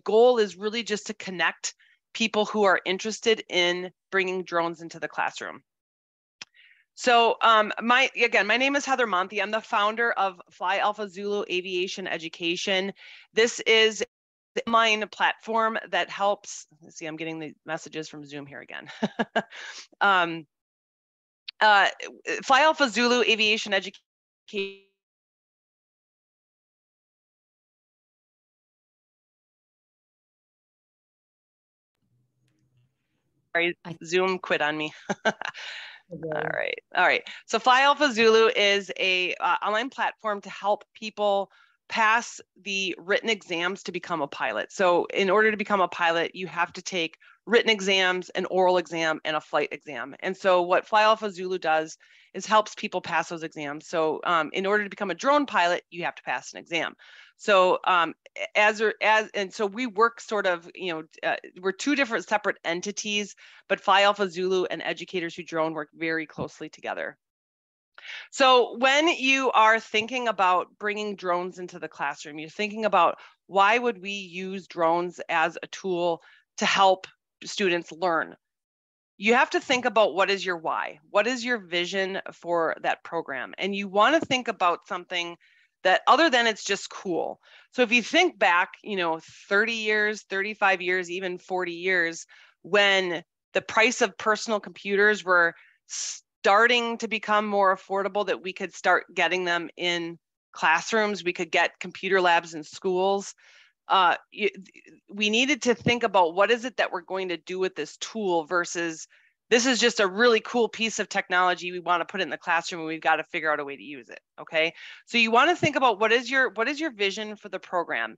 goal is really just to connect people who are interested in bringing drones into the classroom. So my name is Heather Monthi. I'm the founder of Fly Alpha Zulu Aviation Education. This is the online platform that helps. Let's see, I'm getting the messages from Zoom here again. Fly Alpha Zulu Aviation Education. Sorry, Zoom quit on me. Okay. All right. So Fly Alpha Zulu is a online platform to help people pass the written exams to become a pilot. So in order to become a pilot, you have to take written exams, an oral exam, and a flight exam. And so what Fly Alpha Zulu does is helps people pass those exams. So in order to become a drone pilot, you have to pass an exam. So so we work sort of, we're 2 different separate entities, but Fly Alpha Zulu and Educators Who Drone work very closely together. So when you are thinking about bringing drones into the classroom, you're thinking about, why would we use drones as a tool to help students learn? You have to think about, what is your why? What is your vision for that program? And you want to think about something that, other than it's just cool. So if you think back, 30 years, 35 years, even 40 years, when the price of personal computers were starting to become more affordable, that we could start getting them in classrooms, we could get computer labs in schools. We needed to think about, what is it that we're going to do with this tool versus This is just a really cool piece of technology. We want to put it in the classroom and we've got to figure out a way to use it. Okay. So you want to think about what is your vision for the program?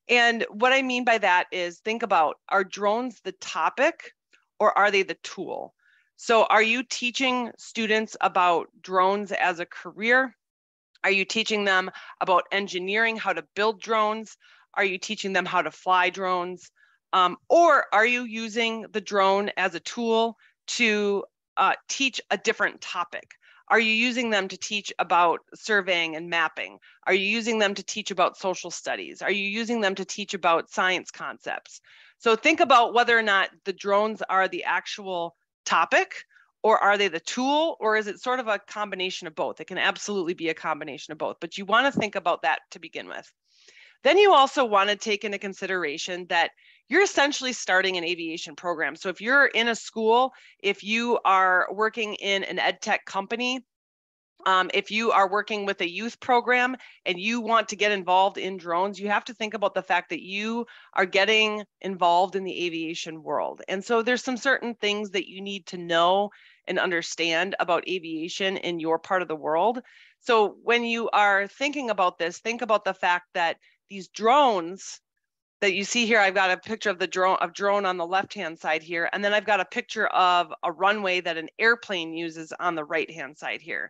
And what I mean by that is think about, are drones the topic or are they the tool? So are you teaching students about drones as a career? Are you teaching them about engineering, how to build drones? Are you teaching them how to fly drones? Or are you using the drone as a tool to teach a different topic? Are you using them to teach about surveying and mapping? Are you using them to teach about social studies? Are you using them to teach about science concepts? So think about whether or not the drones are the actual topic, or are they the tool, or is it sort of a combination of both? It can absolutely be a combination of both, but you want to think about that to begin with. Then you also want to take into consideration that you're essentially starting an aviation program. So if you're in a school, if you are working in an ed tech company, if you are working with a youth program and you want to get involved in drones, you have to think about the fact that you are getting involved in the aviation world. And so there's some certain things that you need to know and understand about aviation in your part of the world. So when you are thinking about this, think about the fact that these drones that you see here, I've got a picture of the drone on the left-hand side here, and then I've got a picture of a runway that an airplane uses on the right-hand side here.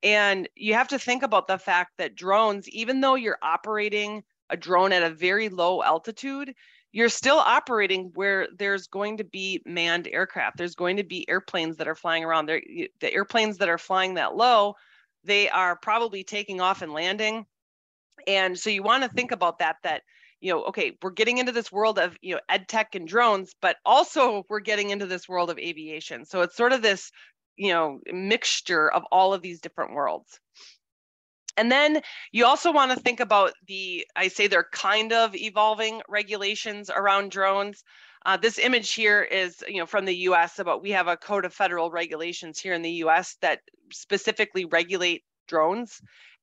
And you have to think about the fact that drones, even though you're operating a drone at a very low altitude, you're still operating where there's going to be manned aircraft. There's going to be airplanes that are flying around there. The airplanes that are flying that low, they are probably taking off and landing. And so you want to think about that, okay, we're getting into this world of, ed tech and drones, but also we're getting into this world of aviation. So it's sort of this, mixture of all of these different worlds. And then you also want to think about I say they're kind of evolving regulations around drones. This image here is, from the US, but we have a code of federal regulations here in the US that specifically regulate drones.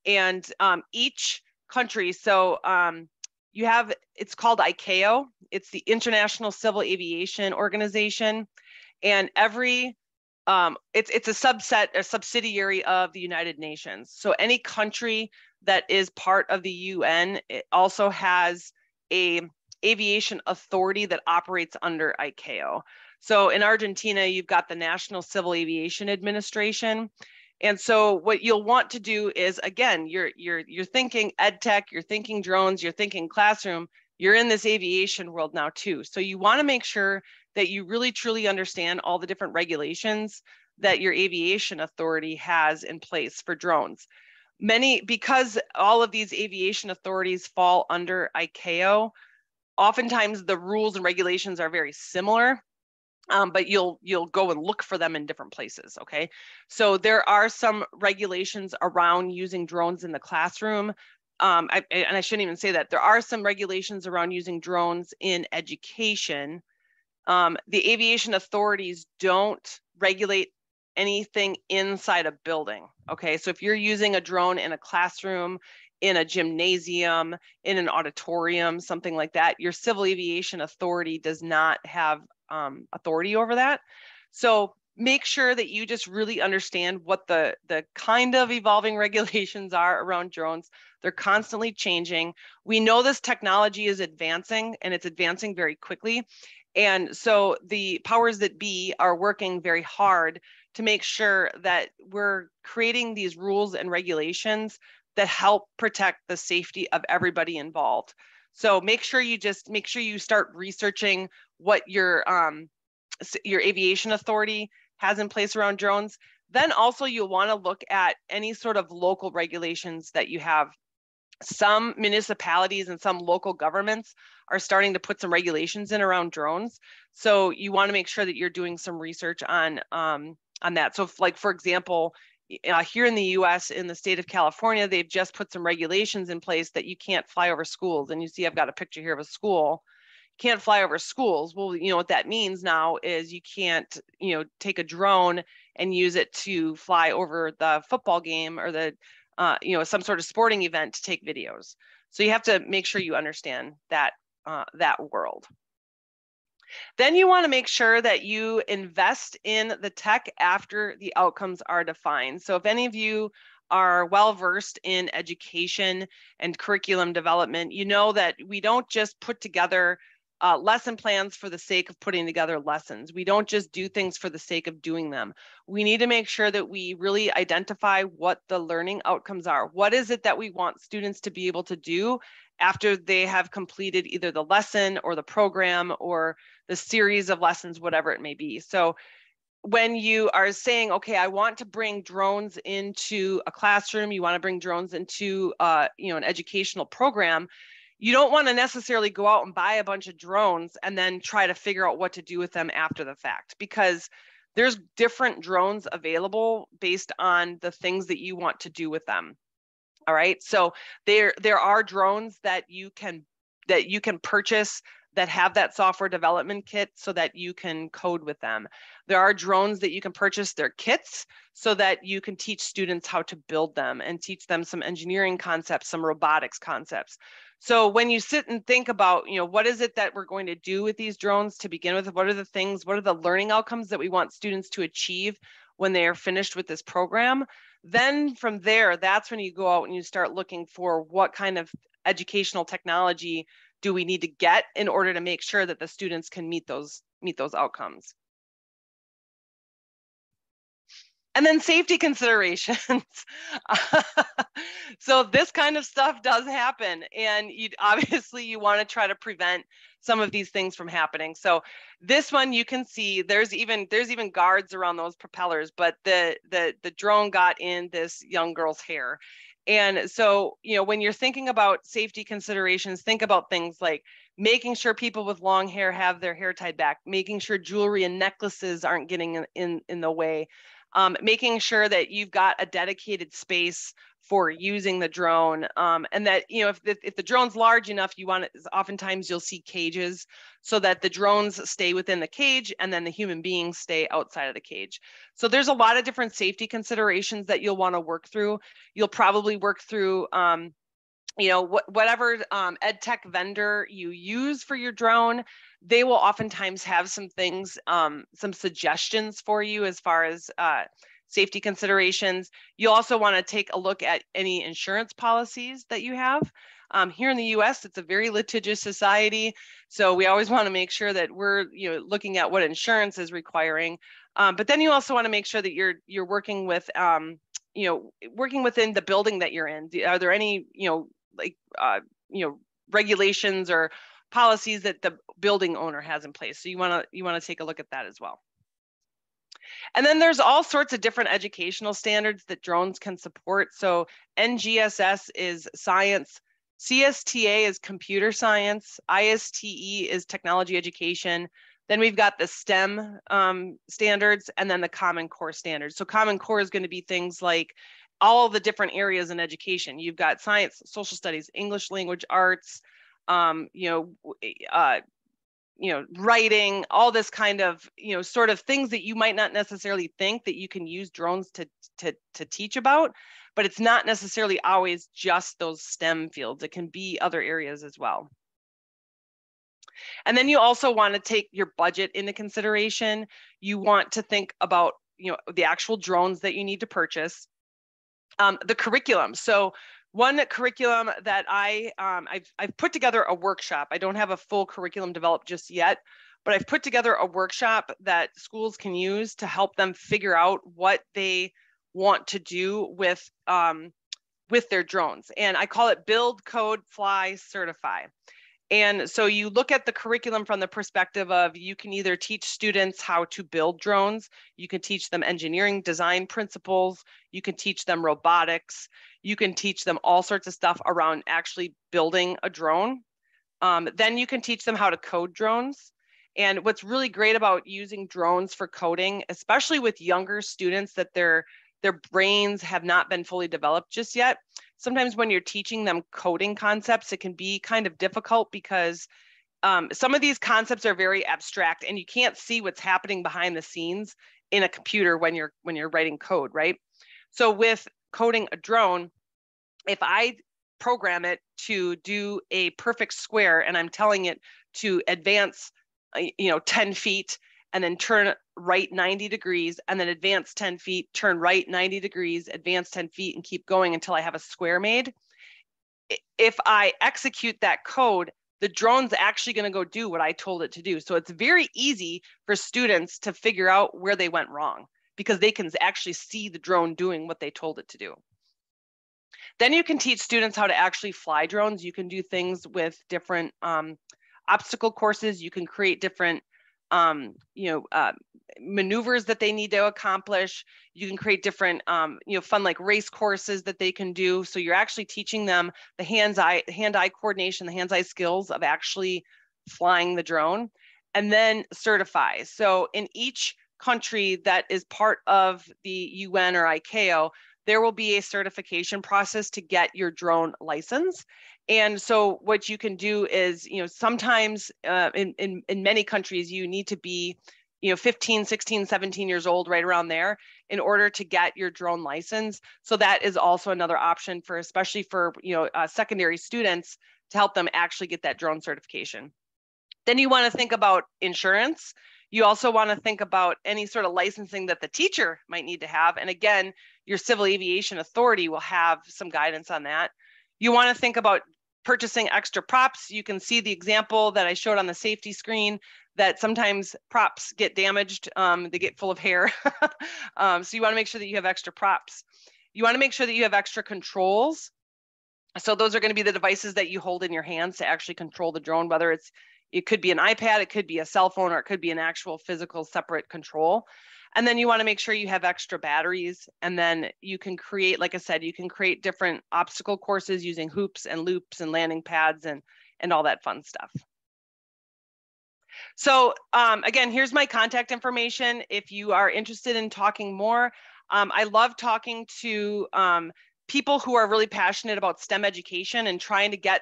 And each country, so it's called ICAO. It's the International Civil Aviation Organization. And it's a subsidiary of the United Nations. So any country that is part of the UN, it also has a aviation authority that operates under ICAO. So in Argentina, you've got the National Civil Aviation Administration. And so what you'll want to do is, again, you're thinking ed tech, you're thinking drones, you're thinking classroom, you're in this aviation world now too. So you want to make sure that you really truly understand all the different regulations that your aviation authority has in place for drones. Because all of these aviation authorities fall under ICAO, oftentimes the rules and regulations are very similar. But you'll go and look for them in different places, okay? So there are some regulations around using drones in the classroom. And I shouldn't even say that. There are some regulations around using drones in education. The aviation authorities don't regulate anything inside a building, okay? So if you're using a drone in a classroom, in a gymnasium, in an auditorium, something like that, your civil aviation authority does not have authority over that. So make sure that you just really understand what the kind of evolving regulations are around drones. They're constantly changing. We know this technology is advancing, and it's advancing very quickly. And so the powers that be are working very hard to make sure that we're creating these rules and regulations that help protect the safety of everybody involved. So make sure you start researching what your aviation authority has in place around drones. Then also you'll want to look at any sort of local regulations that you have. Some municipalities and some local governments are starting to put some regulations in around drones. So you want to make sure that you're doing some research on that. So like, for example, here in the US, in the state of California, they've just put some regulations in place that you can't fly over schools. And you see, I've got a picture here of a school. You can't fly over schools. Well, what that means now is you can't, take a drone and use it to fly over the football game or the, some sort of sporting event to take videos. So you have to make sure you understand that, that world. Then you want to make sure that you invest in the tech after the outcomes are defined. So if any of you are well-versed in education and curriculum development, you know that we don't just put together lesson plans for the sake of putting together lessons. We don't just do things for the sake of doing them. We need to make sure that we really identify what the learning outcomes are. What is it that we want students to be able to do after they have completed either the lesson or the program or the series of lessons, whatever it may be. So when you are saying, okay, I want to bring drones into a classroom, you want to bring drones into an educational program, you don't want to necessarily go out and buy a bunch of drones and then try to figure out what to do with them after the fact, because there's different drones available based on the things that you want to do with them. All right, so there are drones that you can purchase that have that software development kit so that you can code with them. There are drones that you can purchase their kits so that you can teach students how to build them and teach them some engineering concepts, some robotics concepts. So when you sit and think about, what is it that we're going to do with these drones to begin with? What are the learning outcomes that we want students to achieve when they are finished with this program? Then from there, that's when you go out and you start looking for what kind of educational technology do we need to get in order to make sure that the students can meet those outcomes. And then safety considerations. So this kind of stuff does happen, and obviously you want to try to prevent some of these things from happening. So this one, you can see there's even guards around those propellers, but the drone got in this young girl's hair. And so, when you're thinking about safety considerations, think about things like making sure people with long hair have their hair tied back, making sure jewelry and necklaces aren't getting in the way, making sure that you've got a dedicated space for using the drone, and that if the drone's large enough, oftentimes you'll see cages so that the drones stay within the cage and then the human beings stay outside of the cage. So there's a lot of different safety considerations that you'll want to work through. You'll probably work through whatever ed tech vendor you use for your drone. They will oftentimes have some things, some suggestions for you as far as safety considerations. You also want to take a look at any insurance policies that you have. Here in the US, it's a very litigious society, so we always want to make sure that we're looking at what insurance is requiring. But then you also want to make sure that you're working with working within the building that you're in. Are there any regulations or policies that the building owner has in place? So you want to take a look at that as well. And then there's all sorts of different educational standards that drones can support. So NGSS is science, CSTA is computer science, ISTE is technology education. Then we've got the STEM standards, and then the Common Core standards. So Common Core is going to be things like all the different areas in education. You've got science, social studies, English language arts, writing, all this kind of, sort of things that you might not necessarily think that you can use drones to teach about, but it's not necessarily always just those STEM fields. It can be other areas as well. And then you also want to take your budget into consideration. You want to think about, the actual drones that you need to purchase, the curriculum. So one curriculum that I've put together a workshop. I don't have a full curriculum developed just yet, but I've put together a workshop that schools can use to help them figure out what they want to do with their drones. And I call it Build, Code, Fly, Certify. And so you look at the curriculum from the perspective of, you can either teach students how to build drones, you can teach them engineering design principles, you can teach them robotics, you can teach them all sorts of stuff around actually building a drone. Then you can teach them how to code drones. And what's really great about using drones for coding, especially with younger students that their brains have not been fully developed just yet, sometimes when you're teaching them coding concepts, it can be kind of difficult because some of these concepts are very abstract and you can't see what's happening behind the scenes in a computer when you're writing code, right? So with coding a drone, if I program it to do a perfect square and I'm telling it to advance 10 feet, and then turn right 90 degrees, and then advance 10 feet, turn right 90 degrees, advance 10 feet, and keep going until I have a square made. If I execute that code, the drone's actually going to go do what I told it to do. So it's very easy for students to figure out where they went wrong, because they can actually see the drone doing what they told it to do. Then you can teach students how to actually fly drones. You can do things with different obstacle courses. You can create different maneuvers that they need to accomplish. You can create different fun like race courses that they can do. So you're actually teaching them the hand-eye coordination, the hands-eye skills of actually flying the drone, and then certify. So in each country that is part of the UN or ICAO, there will be a certification process to get your drone license. And so what you can do is, sometimes in many countries, you need to be, 15, 16, 17 years old, right around there, in order to get your drone license. So that is also another option for, especially for, secondary students, to help them actually get that drone certification. Then you want to think about insurance. You also want to think about any sort of licensing that the teacher might need to have. And again, your Civil Aviation Authority will have some guidance on that. You want to think about purchasing extra props. You can see the example that I showed on the safety screen, that sometimes props get damaged. They get full of hair. So you want to make sure that you have extra props. You want to make sure that you have extra controls. So those are going to be the devices that you hold in your hands to actually control the drone, whether it could be an iPad, it could be a cell phone, or it could be an actual physical separate control. And then you want to make sure you have extra batteries. And then you can create, like I said, you can create different obstacle courses using hoops and loops and landing pads and all that fun stuff. So again, here's my contact information. If you are interested in talking more, I love talking to people who are really passionate about STEM education and trying to get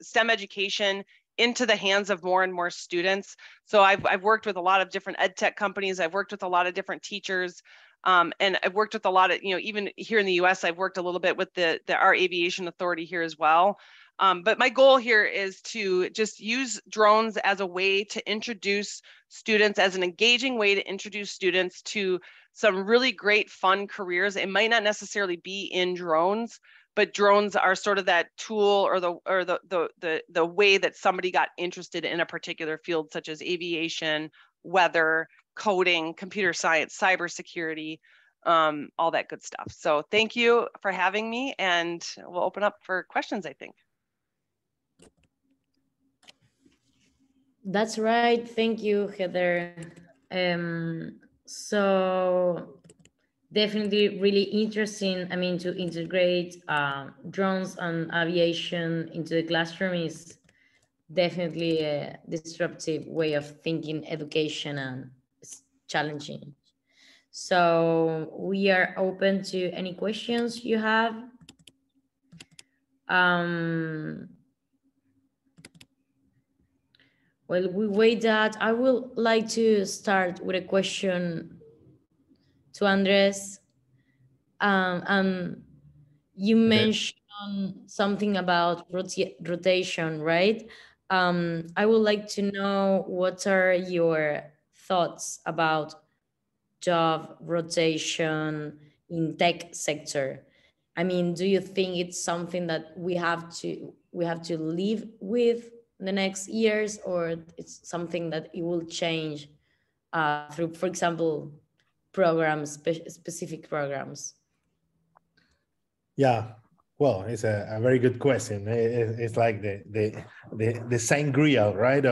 STEM education into the hands of more and more students. So I've worked with a lot of different ed tech companies. I've worked with a lot of different teachers. And I've worked with a lot of, even here in the US, I've worked a little bit with our Aviation Authority here as well. But my goal here is to just use drones as a way to introduce students, as an engaging way to introduce students to some really great fun careers. It might not necessarily be in drones, but drones are sort of that tool or the way that somebody got interested in a particular field, such as aviation, weather, coding, computer science, cybersecurity, all that good stuff. So thank you for having me, and we'll open up for questions, I think. That's right. Thank you, Heather. So definitely really interesting. I mean, to integrate drones and aviation into the classroom is definitely a disruptive way of thinking education, and it's challenging. So we are open to any questions you have. While we wait that, I would like to start with a question to Andres. You mentioned something about rotation, right? I would like to know, what are your thoughts about job rotation in tech sector? I mean, do you think it's something that we have to live with the next years, or it's something that it will change through, for example, programs, specific programs? Yeah, well, it's a very good question. It's like the sangria, right,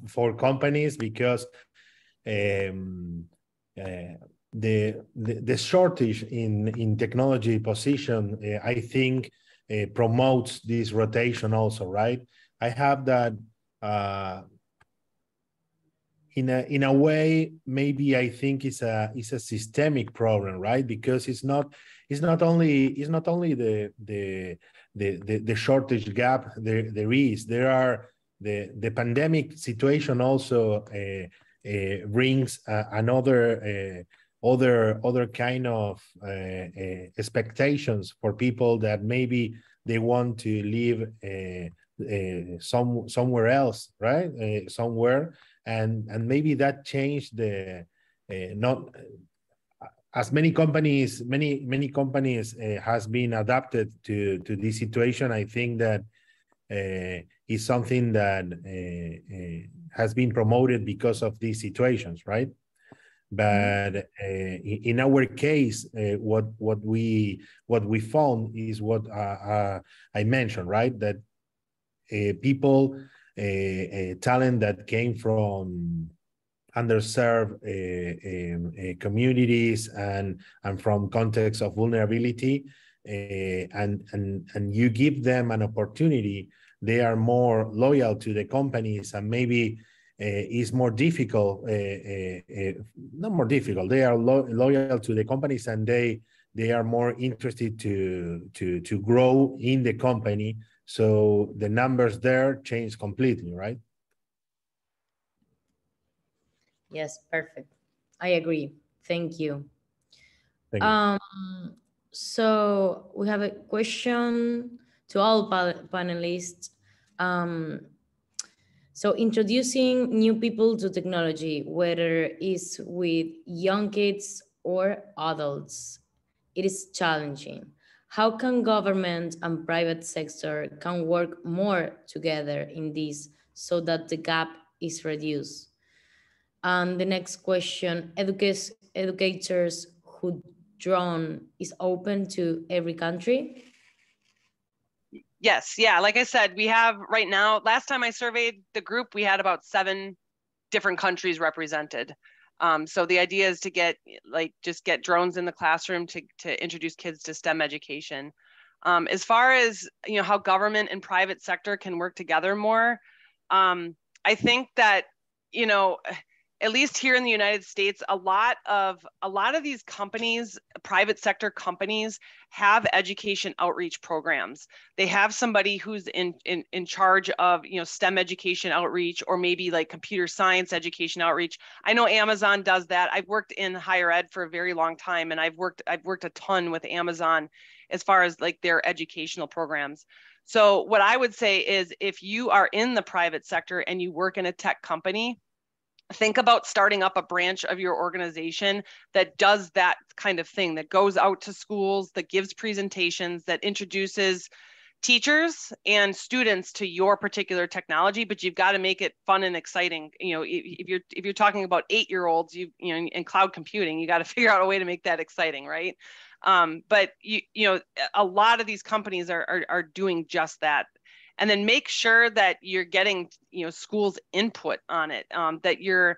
for companies, because the shortage in technology position, I think, promotes this rotation also, right? I have that in a way, maybe I think it's a systemic problem, right? Because it's not only the shortage gap there are the pandemic situation also brings another other kind of expectations for people that maybe they want to live somewhere else, right? Somewhere. and maybe that changed the not as many companies has been adapted to this situation. I think that is something that has been promoted because of these situations, right? But in our case, what we found is what I mentioned, right? That people, talent that came from underserved communities and from contexts of vulnerability, and you give them an opportunity, they are more loyal to the companies, and maybe is more difficult, not more difficult, they are loyal to the companies, and they are more interested to grow in the company. So the numbers there change completely, right? Yes, perfect. I agree. Thank you. Thank you. So we have a question to all panelists. So introducing new people to technology, whether it's with young kids or adults, it is challenging. How can government and private sector can work more together in this so that the gap is reduced? And the next question, educators who drone is open to every country? Yes, yeah, like I said, we have right now, last time I surveyed the group, we had about 7 different countries represented. So the idea is to get drones in the classroom to introduce kids to STEM education. As far as how government and private sector can work together more, I think that at least here in the United States, a lot of these companies, private sector companies, have education outreach programs. They have somebody who's in charge of STEM education outreach, or maybe like computer science education outreach. I know Amazon does that. I've worked in higher ed for a very long time, and I've worked a ton with Amazon as far as like their educational programs. So what I would say is, if you are in the private sector and you work in a tech company, think about starting up a branch of your organization that does that kind of thing, that goes out to schools, that gives presentations, that introduces teachers and students to your particular technology. But you've got to make it fun and exciting. If you're talking about 8-year-olds, in cloud computing, you got to figure out a way to make that exciting, right? But a lot of these companies are doing just that. And then make sure that you're getting schools input on it, that you're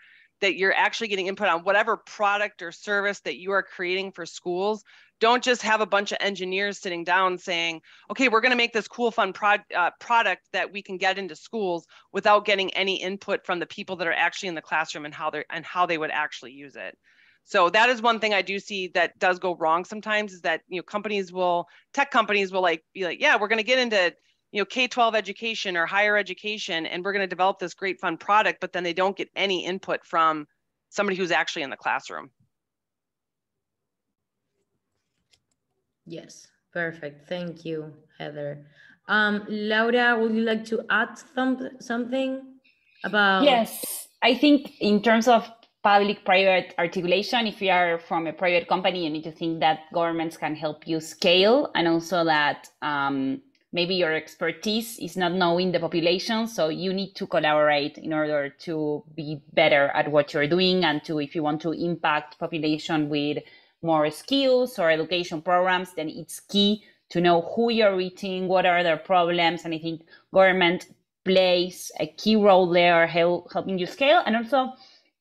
actually getting input on whatever product or service that you are creating for schools. Don't just have a bunch of engineers sitting down saying, okay, we're going to make this cool, fun product that we can get into schools, without getting any input from the people that are actually in the classroom and how they would actually use it. So that is one thing I do see that does go wrong sometimes, is that tech companies will be like, yeah, we're going to get into K-12 education or higher education, and we're going to develop this great fun product, but then they don't get any input from somebody who's actually in the classroom. Yes, perfect. Thank you, Heather. Laura, would you like to add something about? Yes, I think in terms of public-private articulation, if you are from a private company, you need to think that governments can help you scale, and also that maybe your expertise is not knowing the population, so you need to collaborate in order to be better at what you're doing, and if you want to impact population with more skills or education programs, then it's key to know who you're reaching, what are their problems, and I think government plays a key role there, helping you scale, and also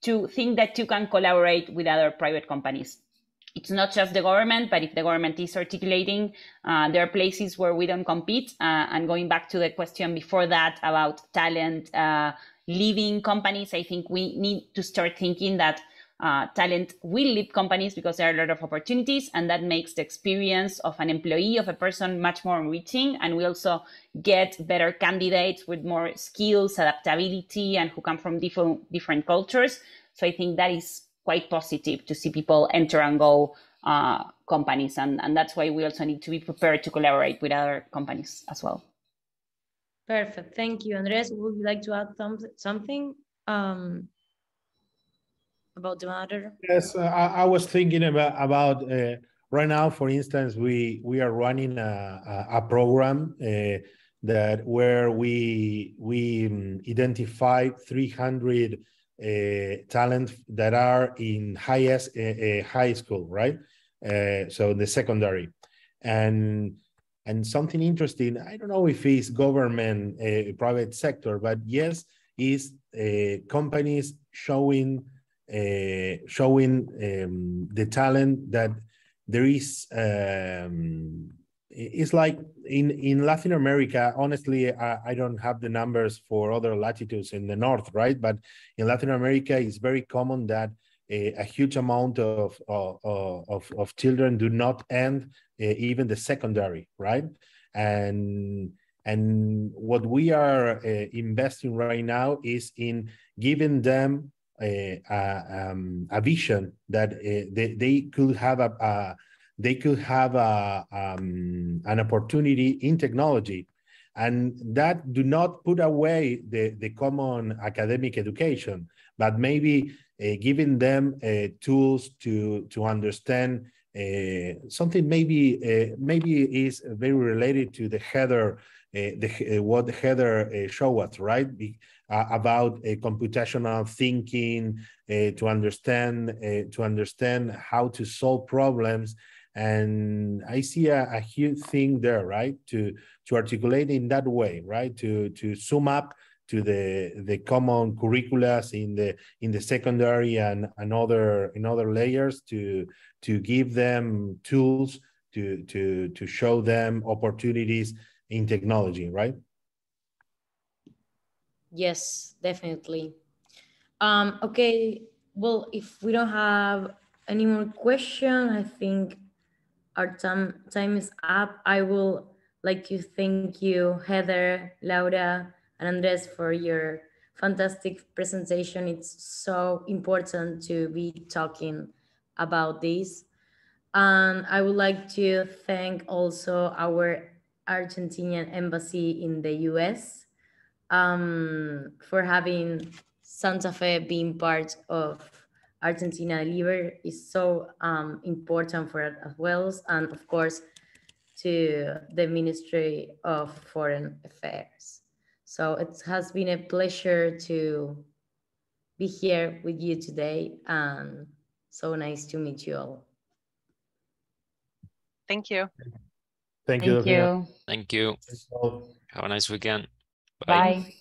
to think that you can collaborate with other private companies. It's not just the government, but if the government is articulating, there are places where we don't compete. And going back to the question before that about talent leaving companies, I think we need to start thinking that talent will leave companies because there are a lot of opportunities, and that makes the experience of an employee, of a person, much more enriching. And we also get better candidates with more skills, adaptability, and who come from different cultures. So I think that is quite positive to see people enter and go companies. And that's why we also need to be prepared to collaborate with other companies as well. Perfect. Thank you. Andres, would you like to add something? about the matter? Yes, I was thinking about right now. For instance, we are running a program that where we identify 300 talents that are in high school, right? So the secondary, and something interesting. I don't know if it's government, private sector, but yes, is companies showing the talent that there is. It's like in Latin America, honestly, I don't have the numbers for other latitudes in the north, right? But in Latin America, it's very common that a huge amount of children do not end even the secondary, right? And what we are investing right now is in giving them a vision that they could have an opportunity in technology, and that do not put away the common academic education, but maybe giving them tools to understand something maybe is very related to the header, what Heather showed us, right? About computational thinking, to understand how to solve problems. And I see a huge thing there, right? To articulate in that way, right? To sum up to the common curricula in the secondary and other layers, to give them tools to show them opportunities in technology, right? Yes, definitely. Okay, well, if we don't have any more questions, I think our time is up. I will like to thank you, Heather, Laura, and Andres, for your fantastic presentation. It's so important to be talking about this. And I would like to thank also our Argentinian embassy in the US for having Santa Fe being part of Argentina Deliver is so important for it as well. And of course, to the Ministry of Foreign Affairs. So it has been a pleasure to be here with you today, and so nice to meet you all. Thank you. Thank you. Thank you. Thank you. Thank you. Have a nice weekend. Bye.